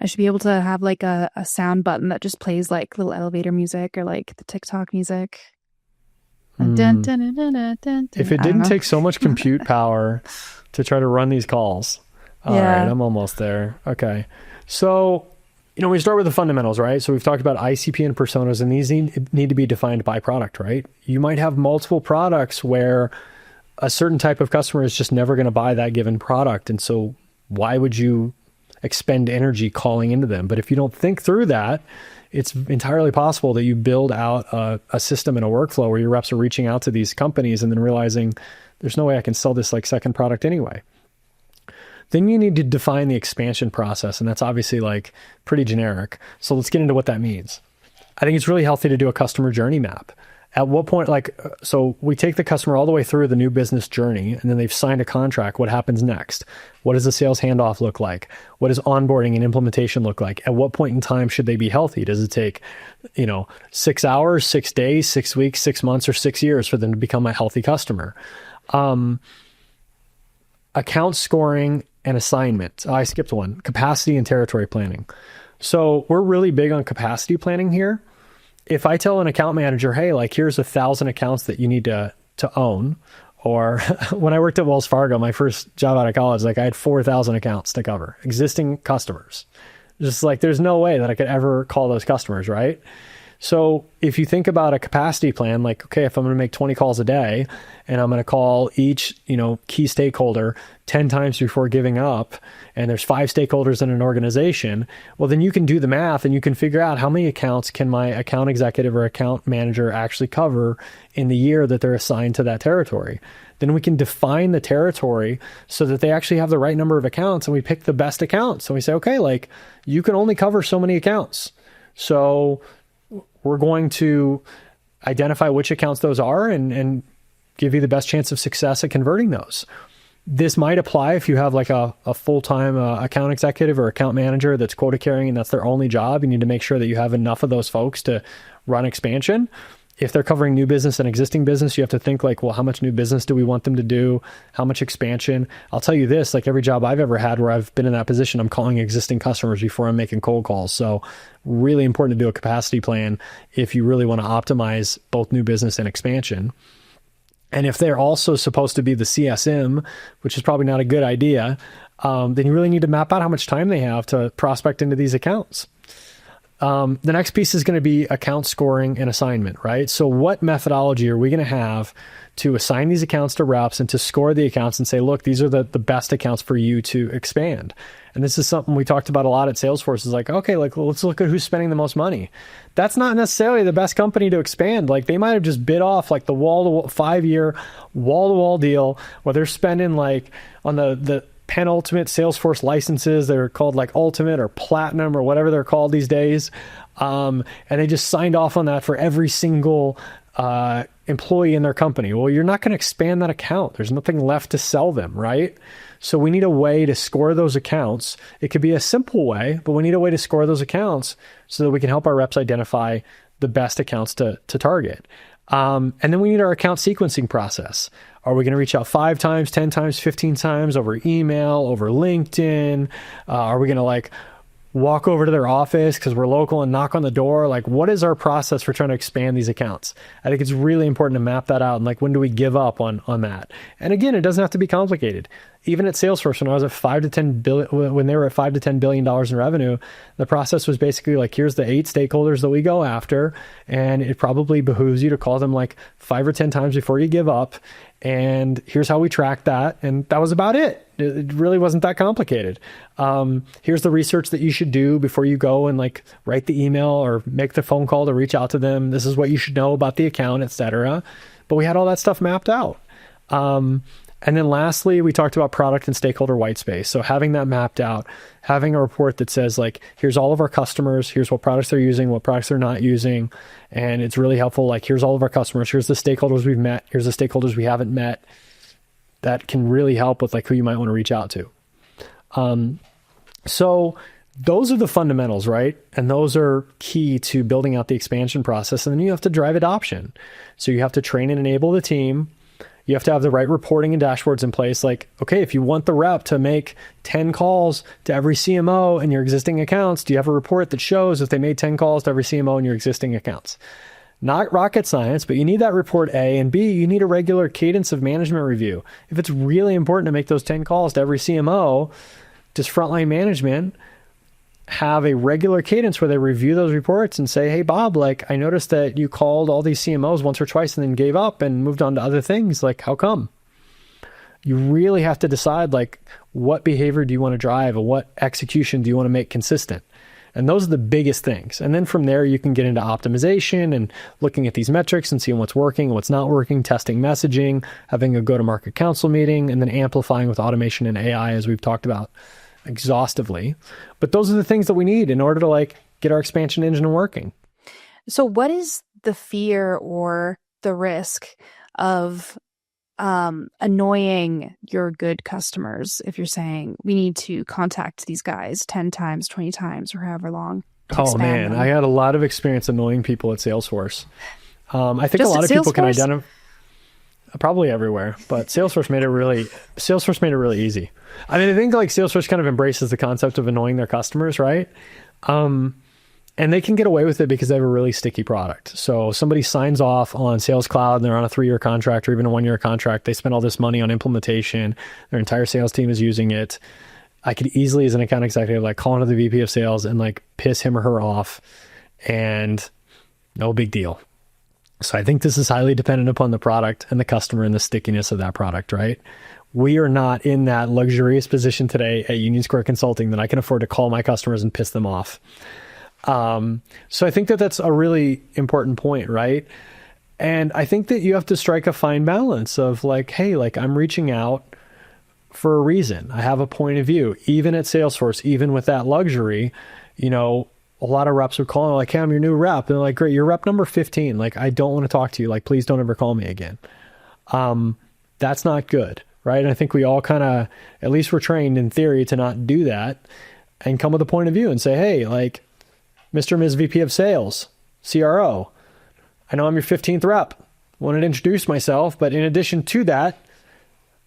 I should be able to have like a sound button that just plays like little elevator music or like the TikTok music. Dun, dun, dun, dun, dun, dun. If it didn't take so much compute power to try to run these calls. All right, I'm almost there. Okay. So, we start with the fundamentals, right? So we've talked about ICP and personas, and these need to be defined by product, right? You might have multiple products where a certain type of customer is just never going to buy that given product. And so why would you expend energy calling into them? But if you don't think through that, it's entirely possible that you build out a system and a workflow where your reps are reaching out to these companies and then realizing there's no way I can sell this like second product anyway. Then you need to define the expansion process, and that's obviously like pretty generic. So let's get into what that means. I think it's really healthy to do a customer journey map. At what point, so we take the customer all the way through the new business journey, and then they've signed a contract. What happens next? What does the sales handoff look like? What does onboarding and implementation look like? At what point in time should they be healthy? Does it take, 6 hours, 6 days, 6 weeks, 6 months, or 6 years for them to become a healthy customer? Account scoring and assignment. I skipped one. Capacity and territory planning. So we're really big on capacity planning here. If I tell an account manager, hey, here's 1,000 accounts that you need to own, or when I worked at Wells Fargo, my first job out of college, I had 4,000 accounts to cover, existing customers. Just there's no way that I could ever call those customers, right? So if you think about a capacity plan, okay, if I'm going to make 20 calls a day and I'm going to call each, key stakeholder 10 times before giving up, and there's 5 stakeholders in an organization, well, then you can do the math and you can figure out how many accounts can my account executive or account manager actually cover in the year that they're assigned to that territory. Then we can define the territory so that they actually have the right number of accounts, and we pick the best accounts. And we say, okay, you can only cover so many accounts. So we're going to identify which accounts those are and give you the best chance of success at converting those. This might apply if you have a full-time account executive or account manager that's quota carrying and that's their only job. You need to make sure that you have enough of those folks to run expansion. If they're covering new business and existing business, you have to think well, how much new business do we want them to do? How much expansion? I'll tell you this, every job I've ever had where I've been in that position, I'm calling existing customers before I'm making cold calls. So really important to do a capacity plan if you really want to optimize both new business and expansion. And if they're also supposed to be the CSM, which is probably not a good idea, then you really need to map out how much time they have to prospect into these accounts. The next piece is going to be account scoring and assignment, right? So what methodology are we going to have to assign these accounts to reps and to score the accounts and say, look, these are the best accounts for you to expand. And this is something we talked about a lot at Salesforce is okay, let's look at who's spending the most money. That's not necessarily the best company to expand. They might have just bid off the wall-to-wall 5-year wall-to-wall deal where they're spending on the penultimate Salesforce licenses. They're called Ultimate or Platinum or whatever they're called these days. And they just signed off on that for every single employee in their company. Well, you're not going to expand that account. There's nothing left to sell them, right? So we need a way to score those accounts. It could be a simple way, but we need a way to score those accounts so that we can help our reps identify the best accounts to target. And then we need our account sequencing process. Are we going to reach out 5 times, 10 times, 15 times over email, over LinkedIn? Are we going to like walk over to their office because we're local and knock on the door? Like, what is our process for trying to expand these accounts? I think it's really important to map that out. And like, when do we give up on that? And again, it doesn't have to be complicated. Even at Salesforce, when I was at 5 to 10 billion, when they were at $5 to $10 billion in revenue, the process was basically like, here's the 8 stakeholders that we go after. And it probably behooves you to call them like 5 or 10 times before you give up. And here's how we track that. And that was about it. It really wasn't that complicated. Here's the research that you should do before you go and like write the email or make the phone call to reach out to them. This is what you should know about the account, etc. But we had all that stuff mapped out. And then lastly, we talked about product and stakeholder whitespace. So having that mapped out, having a report that says like, here's all of our customers, here's what products they're using, what products they're not using. And it's really helpful. Like, here's all of our customers, here's the stakeholders we've met, here's the stakeholders we haven't met. That can really help with like who you might want to reach out to. So those are the fundamentals, right? And those are key to building out the expansion process. And then you have to drive adoption. So you have to train and enable the team. You have to have the right reporting and dashboards in place. Like, okay, if you want the rep to make 10 calls to every CMO in your existing accounts, do you have a report that shows if they made 10 calls to every CMO in your existing accounts? Not rocket science, but you need that report, A, and B, you need a regular cadence of management review. If it's really important to make those 10 calls to every CMO, does frontline management have a regular cadence where they review those reports and say, hey, Bob, like, I noticed that you called all these CMOs once or twice and then gave up and moved on to other things. Like, how come? You really have to decide, like, what behavior do you want to drive and what execution do you want to make consistent? And those are the biggest things. And then from there, you can get into optimization and looking at these metrics and seeing what's working, what's not working, testing messaging, having a go-to-market council meeting, and then amplifying with automation and AI, as we've talked about exhaustively. But those are the things that we need in order to like get our expansion engine working. So what is the fear or the risk of annoying your good customers if you're saying we need to contact these guys 10 times, 20 times, or however long? Oh man, I had a lot of experience annoying people at Salesforce. I think a lot of people can identify, probably everywhere, but Salesforce made it really easy. I mean, I think like Salesforce kind of embraces the concept of annoying their customers, right? And they can get away with it because they have a really sticky product. So somebody signs off on Sales Cloud and they're on a 3-year contract or even a 1-year contract. They spend all this money on implementation. Their entire sales team is using it. I could easily, as an account executive, like call into the VP of sales and like piss him or her off, and no big deal. So I think this is highly dependent upon the product and the customer and the stickiness of that product, right? We are not in that luxurious position today at Union Square Consulting that I can afford to call my customers and piss them off. So I think that that's a really important point, right? And I think that you have to strike a fine balance of like, hey, like I'm reaching out for a reason. I have a point of view. Even at Salesforce, even with that luxury, you know, a lot of reps would call me like, hey, I'm your new rep. And they're like, great, you're rep number 15. Like, I don't want to talk to you. Like, please don't ever call me again. That's not good, right? And I think we all kind of, at least we're trained in theory to not do that and come with a point of view and say, hey, like, Mr. and Ms. VP of Sales, CRO, I know I'm your 15th rep. Wanted to introduce myself, but in addition to that,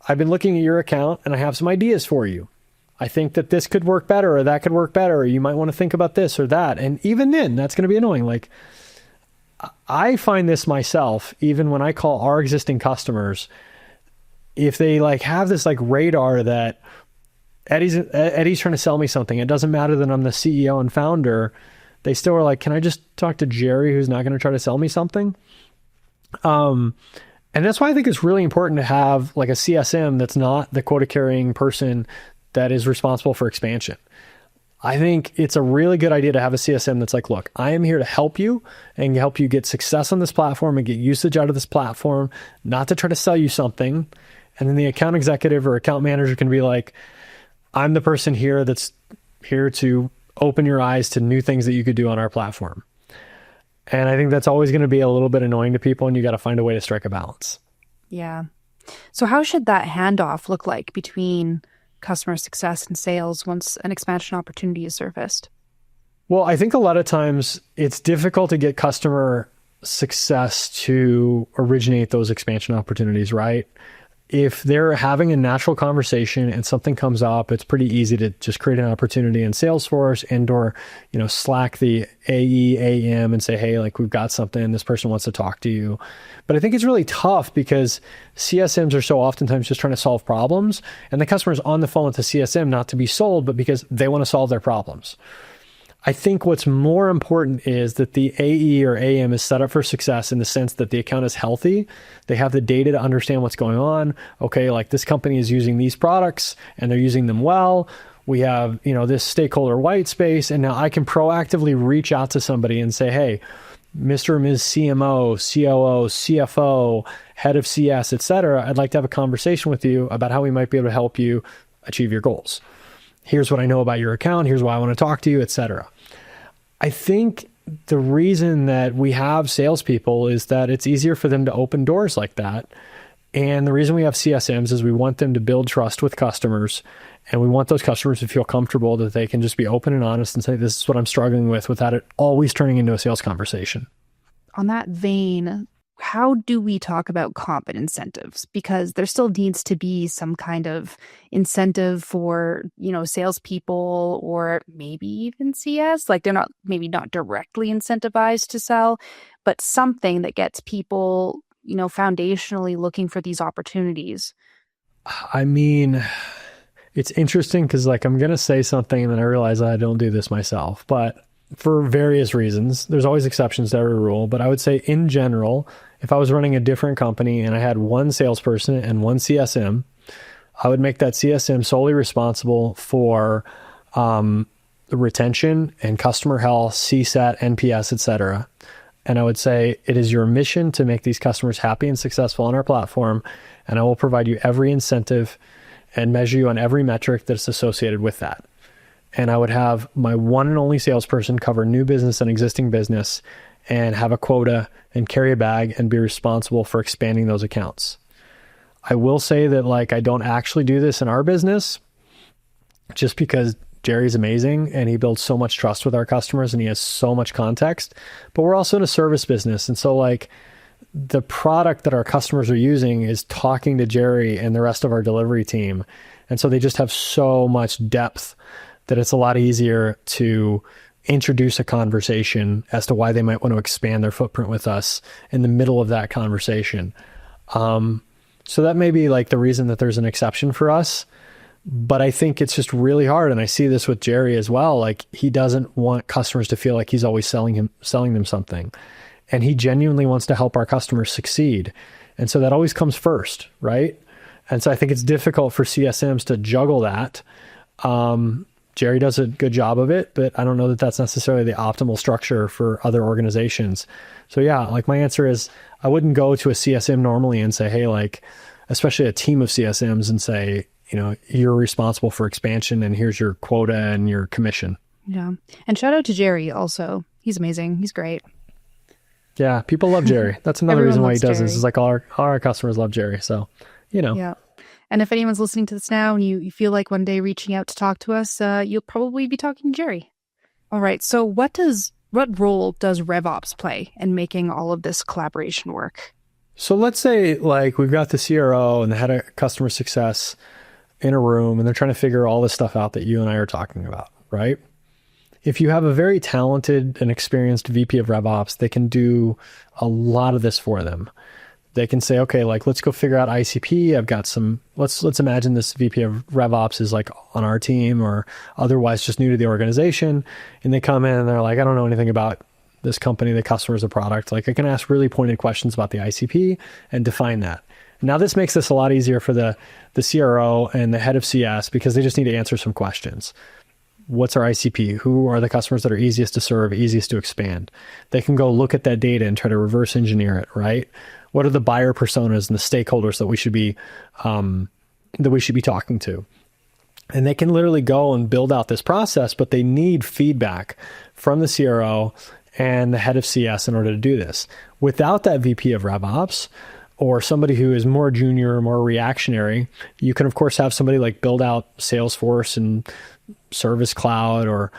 I've been looking at your account and I have some ideas for you. I think that this could work better or that could work better, or you might want to think about this or that. And even then, that's going to be annoying. Like, I find this myself, even when I call our existing customers, if they like have this like radar that Eddie's trying to sell me something, it doesn't matter that I'm the CEO and founder, they still are like, can I just talk to Jerry who's not going to try to sell me something? And that's why I think it's really important to have like a CSM that's not the quota carrying person that is responsible for expansion. I think it's a really good idea to have a CSM that's like, look, I am here to help you and help you get success on this platform and get usage out of this platform, not to try to sell you something. And then the account executive or account manager can be like, I'm the person here that's here to open your eyes to new things that you could do on our platform. And I think that's always going to be a little bit annoying to people, and you got to find a way to strike a balance. Yeah. So how should that handoff look like between customer success and sales once an expansion opportunity is surfaced? Well, I think a lot of times it's difficult to get customer success to originate those expansion opportunities, right? If they're having a natural conversation and something comes up, it's pretty easy to just create an opportunity in Salesforce and/or, Slack the AE, AM and say, hey, like we've got something, this person wants to talk to you. But I think it's really tough because CSMs are so oftentimes just trying to solve problems, and the customer's on the phone with the CSM not to be sold, but because they want to solve their problems. I think what's more important is that the AE or AM is set up for success in the sense that the account is healthy. They have the data to understand what's going on. Okay, like this company is using these products and they're using them well. We have, this stakeholder whitespace, and now I can proactively reach out to somebody and say, hey, Mr. or Ms. CMO, COO, CFO, head of CS, et cetera, I'd like to have a conversation with you about how we might be able to help you achieve your goals. Here's what I know about your account. Here's why I want to talk to you, et cetera. I think the reason that we have salespeople is that it's easier for them to open doors like that. And the reason we have CSMs is we want them to build trust with customers, and we want those customers to feel comfortable that they can just be open and honest and say, this is what I'm struggling with, without it always turning into a sales conversation. On that vein, how do we talk about comp and incentives? Because there still needs to be some kind of incentive for, salespeople, or maybe even CS. Like they're maybe not directly incentivized to sell, but something that gets people, foundationally looking for these opportunities. I mean, it's interesting because I'm going to say something and then I realize I don't do this myself, but for various reasons, there's always exceptions to every rule. But I would say in general, if I was running a different company and I had one salesperson and one CSM, I would make that CSM solely responsible for the retention and customer health, CSAT, NPS, et cetera. And I would say it is your mission to make these customers happy and successful on our platform. And I will provide you every incentive and measure you on every metric that's associated with that. And I would have my one and only salesperson cover new business and existing business and have a quota and carry a bag and be responsible for expanding those accounts. I will say that I don't actually do this in our business just because Jerry's amazing and he builds so much trust with our customers and he has so much context, but we're also in a service business. And so the product that our customers are using is talking to Jerry and the rest of our delivery team. And so they just have so much depth that it's a lot easier to introduce a conversation as to why they might want to expand their footprint with us in the middle of that conversation. So that may be the reason that there's an exception for us, but I think it's just really hard. And I see this with Jerry as well. He doesn't want customers to feel like he's always selling them something, and he genuinely wants to help our customers succeed. And so that always comes first, right? And so I think it's difficult for CSMs to juggle that. Jerry does a good job of it, but I don't know that that's necessarily the optimal structure for other organizations. So yeah, my answer is I wouldn't go to a CSM normally and say, hey, especially a team of CSMs and say, you're responsible for expansion and here's your quota and your commission. Yeah. And shout out to Jerry also. He's amazing. He's great. Yeah. People love Jerry. That's another reason why he does this is all our customers love Jerry. So, Yeah. And if anyone's listening to this now and you feel like one day reaching out to talk to us, you'll probably be talking to Jerry. All right. So what role does RevOps play in making all of this collaboration work? So let's say we've got the CRO and the head of customer success in a room and they're trying to figure all this stuff out that you and I are talking about, right? If you have a very talented and experienced VP of RevOps, they can do a lot of this for them. They can say, okay, let's go figure out ICP. I've got let's imagine this VP of RevOps is on our team or otherwise just new to the organization. And they come in and they're I don't know anything about this company, the customers, the product. I can ask really pointed questions about the ICP and define that. Now this makes this a lot easier for the CRO and the head of CS because they just need to answer some questions. What's our ICP? Who are the customers that are easiest to serve, easiest to expand? They can go look at that data and try to reverse engineer it, right? What are the buyer personas and the stakeholders that we should be talking to? And they can literally go and build out this process, but they need feedback from the CRO and the head of CS in order to do this. Without that VP of RevOps or somebody who is more junior or more reactionary, you can of course have somebody build out Salesforce and Service Cloud or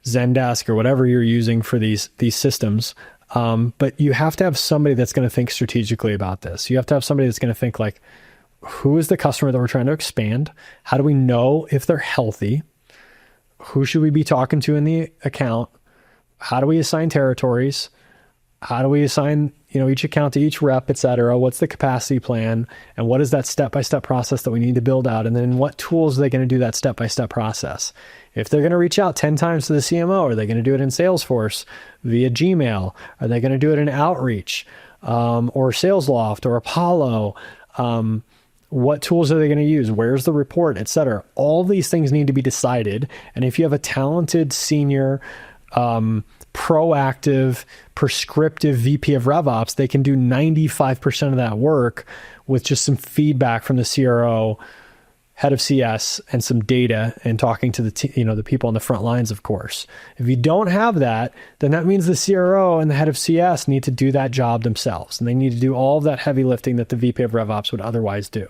Zendesk or whatever you're using for these systems. But you have to have somebody that's going to think strategically about this. You have to have somebody that's going to think like, who is the customer that we're trying to expand? How do we know if they're healthy? Who should we be talking to in the account? How do we assign territories? How do we assign, each account to each rep, et cetera? What's the capacity plan? And what is that step-by-step process that we need to build out? And then what tools are they going to do that step-by-step process? If they're going to reach out 10 times to the CMO, are they going to do it in Salesforce via Gmail? Are they going to do it in Outreach or SalesLoft or Apollo? What tools are they going to use? Where's the report, et cetera? All these things need to be decided. And if you have a talented senior proactive, prescriptive VP of RevOps, they can do 95% of that work with just some feedback from the CRO, head of CS, and some data, and talking to the people on the front lines, of course. If you don't have that, then that means the CRO and the head of CS need to do that job themselves, and they need to do all of that heavy lifting that the VP of RevOps would otherwise do.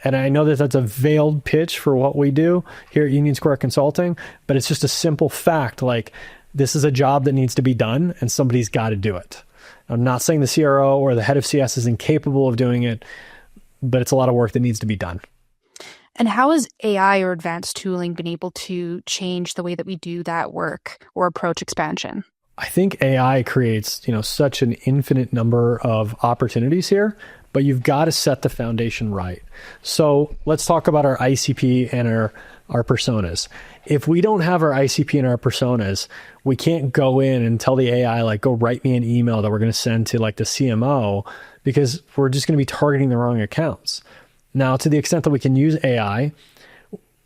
And I know that that's a veiled pitch for what we do here at Union Square Consulting, but it's just a simple fact. Like, this is a job that needs to be done, and somebody's got to do it. I'm not saying the CRO or the head of CS is incapable of doing it, but it's a lot of work that needs to be done. And how has AI or advanced tooling been able to change the way that we do that work or approach expansion? I think AI creates, such an infinite number of opportunities here, but you've got to set the foundation right. So let's talk about our ICP and our personas. If we don't have our ICP and our personas, we can't go in and tell the AI, like, go write me an email that we're going to send to like the CMO, because we're just going to be targeting the wrong accounts. Now, to the extent that we can use AI,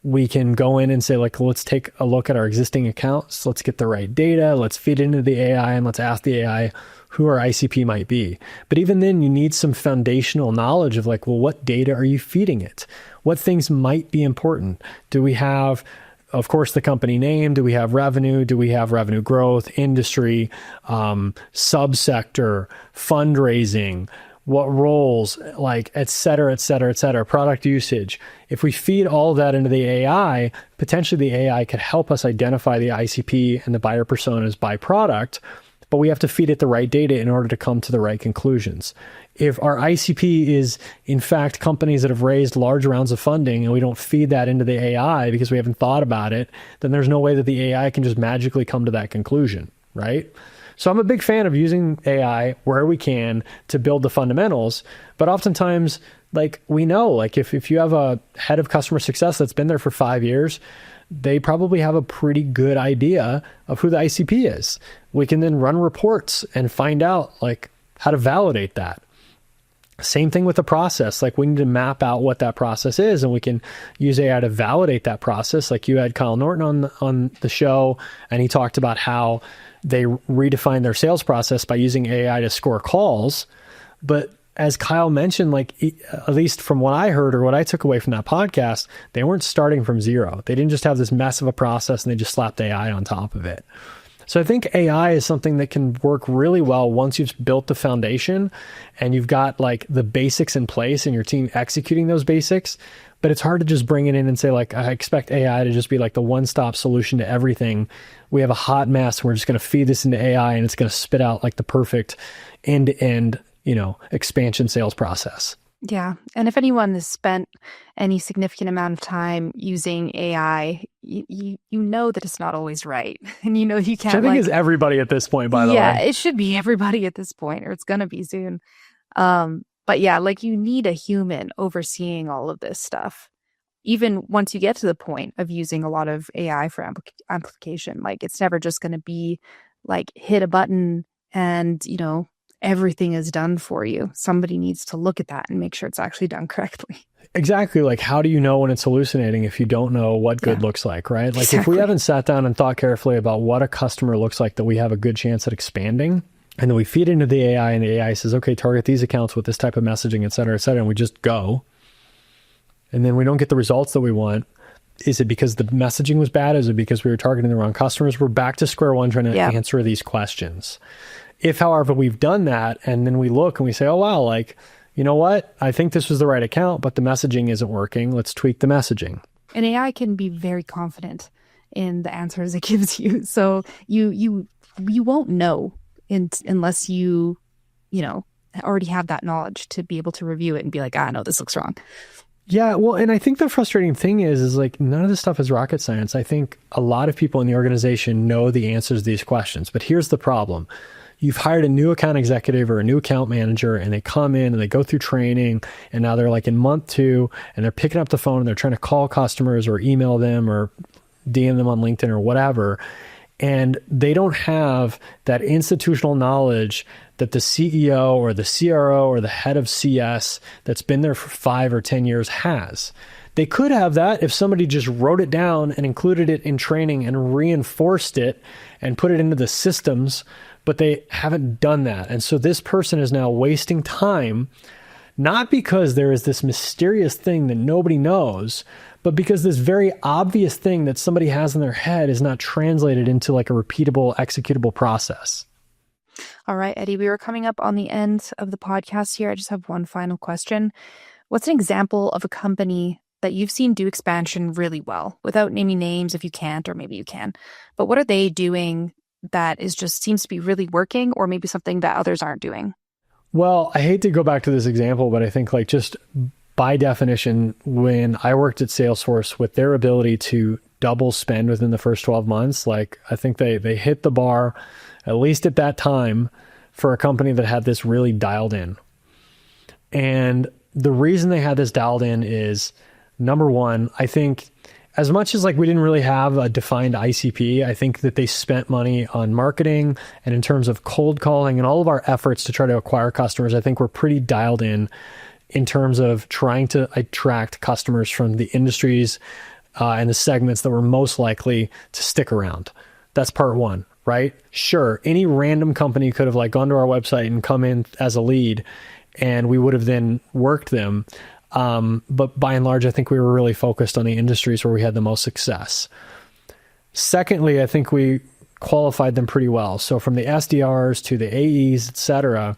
we can go in and say, like, let's take a look at our existing accounts. Let's get the right data. Let's feed it into the AI, and let's ask the AI who our ICP might be. But even then, you need some foundational knowledge of like, well, what data are you feeding it? What things might be important? Do we have, of course, the company name? Do we have revenue? Do we have revenue growth, industry, subsector, fundraising? What roles, like, et cetera, et cetera, et cetera, product usage. If we feed all of that into the AI, potentially the AI could help us identify the ICP and the buyer personas by product, but we have to feed it the right data in order to come to the right conclusions. If our ICP is, in fact, companies that have raised large rounds of funding and we don't feed that into the AI because we haven't thought about it, then there's no way that the AI can just magically come to that conclusion, right? So I'm a big fan of using AI where we can to build the fundamentals, but oftentimes, like, we know, like, if you have a head of customer success that's been there for 5 years, they probably have a pretty good idea of who the ICP is. We can then run reports and find out, like, how to validate that. Same thing with the process. Like, we need to map out what that process is, and we can use AI to validate that process. Like, you had Kyle Norton on the show, and he talked about how they redefined their sales process by using AI to score calls. But as Kyle mentioned, like, at least from what I heard or what I took away from that podcast, they weren't starting from zero. They didn't just have this mess of a process and they just slapped AI on top of it. So I think AI is something that can work really well once you've built the foundation and you've got like the basics in place and your team executing those basics. But it's hard to just bring it in and say, like, I expect AI to just be like the one-stop solution to everything. We have a hot mess. We're just going to feed this into AI and it's going to spit out like the perfect end-to-end, expansion sales process. Yeah. And if anyone has spent any significant amount of time using AI, you know that it's not always right. And you can't. Which I think is everybody at this point, by the way. Yeah, it should be everybody at this point, or it's going to be soon. But yeah, like, you need a human overseeing all of this stuff. Even once you get to the point of using a lot of AI for amplification, like, it's never just going to be like hit a button and, everything is done for you. Somebody needs to look at that and make sure it's actually done correctly. Exactly. Like, how do you know when it's hallucinating if you don't know what good looks like, right? Like, exactly. If we haven't sat down and thought carefully about what a customer looks like that we have a good chance at expanding, and then we feed into the AI and the AI says, okay, target these accounts with this type of messaging, et cetera, and we just go, and then we don't get the results that we want. Is it because the messaging was bad? Is it because we were targeting the wrong customers? We're back to square one trying to answer these questions. If, however, we've done that and then we look and we say, oh, wow, like, you know what? I think this was the right account, but the messaging isn't working. Let's tweak the messaging. And AI can be very confident in the answers it gives you. So you won't know unless you already have that knowledge to be able to review it and be like, no, this looks wrong. Yeah, well, and I think the frustrating thing is like none of this stuff is rocket science. I think a lot of people in the organization know the answers to these questions, but here's the problem. You've hired a new account executive or a new account manager, and they come in and they go through training, and now they're like in month 2 and they're picking up the phone and they're trying to call customers or email them or DM them on LinkedIn or whatever. And they don't have that institutional knowledge that the CEO or the CRO or the head of CS that's been there for 5 or 10 years has. They could have that if somebody just wrote it down and included it in training and reinforced it and put it into the systems, but they haven't done that. And so this person is now wasting time, not because there is this mysterious thing that nobody knows, but because this very obvious thing that somebody has in their head is not translated into like a repeatable, executable process. All right, Eddie, we were coming up on the end of the podcast here. I just have one final question. What's an example of a company that you've seen do expansion really well, without naming names if you can't, or maybe you can? But what are they doing that is just seems to be really working, or maybe something that others aren't doing? Well, I hate to go back to this example, but I think like just by definition, when I worked at Salesforce with their ability to double spend within the first 12 months, like I think they hit the bar, at least at that time, for a company that had this really dialed in. And the reason they had this dialed in is, number one, I think as much as like we didn't really have a defined ICP, I think that they spent money on marketing, and in terms of cold calling and all of our efforts to try to acquire customers, I think we're pretty dialed in terms of trying to attract customers from the industries and the segments that were most likely to stick around. That's part one, right? Sure, any random company could have like gone to our website and come in as a lead, and we would have then worked them. But by and large, I think we were really focused on the industries where we had the most success. Secondly, I think we qualified them pretty well. So from the SDRs to the AEs, et cetera,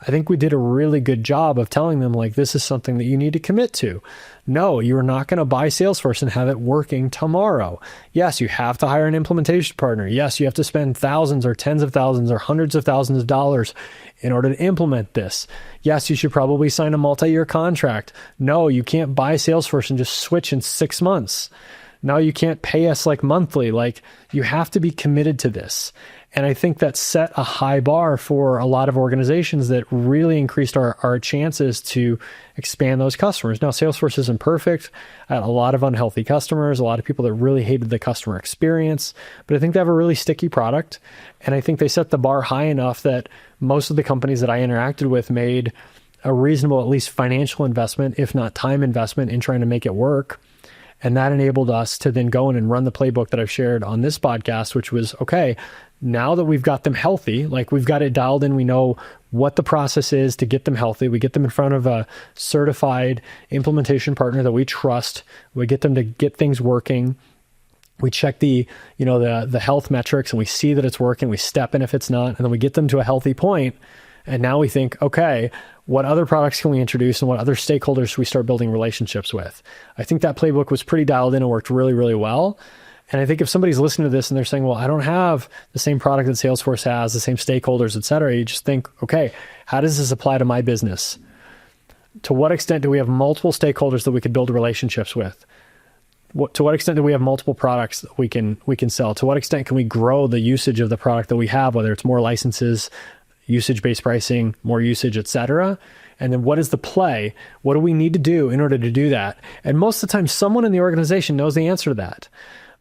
I think we did a really good job of telling them, like, this is something that you need to commit to. No, you're not going to buy Salesforce and have it working tomorrow. Yes, you have to hire an implementation partner. Yes, you have to spend thousands or tens of thousands or hundreds of thousands of dollars in order to implement this. Yes, you should probably sign a multi-year contract. No, you can't buy Salesforce and just switch in 6 months. No, you can't pay us like monthly. Like, you have to be committed to this. And I think that set a high bar for a lot of organizations that really increased our chances to expand those customers. Now, Salesforce isn't perfect. I had a lot of unhealthy customers, a lot of people that really hated the customer experience, but I think they have a really sticky product. And I think they set the bar high enough that most of the companies that I interacted with made a reasonable, at least financial investment, if not time investment, in trying to make it work. And that enabled us to then go in and run the playbook that I've shared on this podcast, which was, okay, now that we've got them healthy, like we've got it dialed in, we know what the process is to get them healthy. We get them in front of a certified implementation partner that we trust. We get them to get things working. We check the health metrics and we see that it's working. We step in if it's not, and then we get them to a healthy point. And now we think, okay, what other products can we introduce and what other stakeholders should we start building relationships with? I think that playbook was pretty dialed in and worked really, really well. And I think if somebody's listening to this and they're saying, well, I don't have the same product that Salesforce has, the same stakeholders, et cetera, you just think, okay, how does this apply to my business? To what extent do we have multiple stakeholders that we could build relationships with? To what extent do we have multiple products that we can sell? To what extent can we grow the usage of the product that we have, whether it's more licenses, usage-based pricing, more usage, et cetera? And then what is the play? What do we need to do in order to do that? And most of the time, someone in the organization knows the answer to that.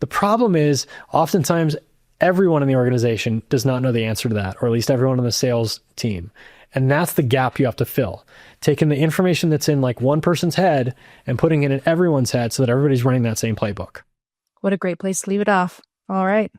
The problem is oftentimes everyone in the organization does not know the answer to that, or at least everyone on the sales team. And that's the gap you have to fill. Taking the information that's in like one person's head and putting it in everyone's head so that everybody's running that same playbook. What a great place to leave it off. All right.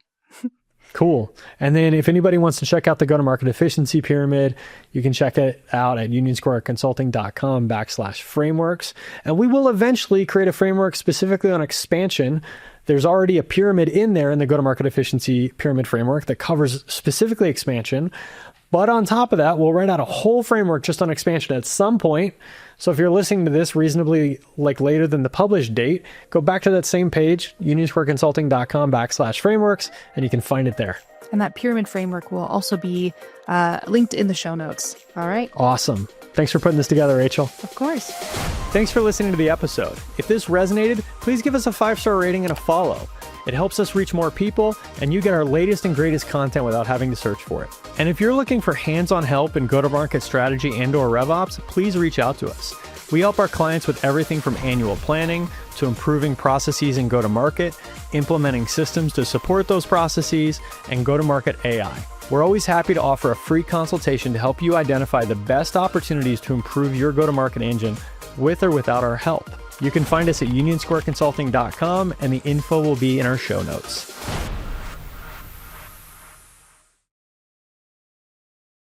Cool. And then if anybody wants to check out the go-to-market efficiency pyramid, you can check it out at unionsquareconsulting.com/frameworks. And we will eventually create a framework specifically on expansion. There's already a pyramid in there in the go-to-market efficiency pyramid framework that covers specifically expansion. But on top of that, we'll write out a whole framework just on expansion at some point. So if you're listening to this reasonably like later than the published date, go back to that same page, unionsquareconsulting.com/frameworks, and you can find it there. And that pyramid framework will also be linked in the show notes. All right. Awesome. Thanks for putting this together, Rachel. Of course. Thanks for listening to the episode. If this resonated, please give us a 5-star rating and a follow. It helps us reach more people, and you get our latest and greatest content without having to search for it. And if you're looking for hands-on help in go-to-market strategy and/or RevOps, please reach out to us. We help our clients with everything from annual planning to improving processes in go-to-market, implementing systems to support those processes, and go-to-market AI. We're always happy to offer a free consultation to help you identify the best opportunities to improve your go-to-market engine with or without our help. You can find us at unionsquareconsulting.com, and the info will be in our show notes.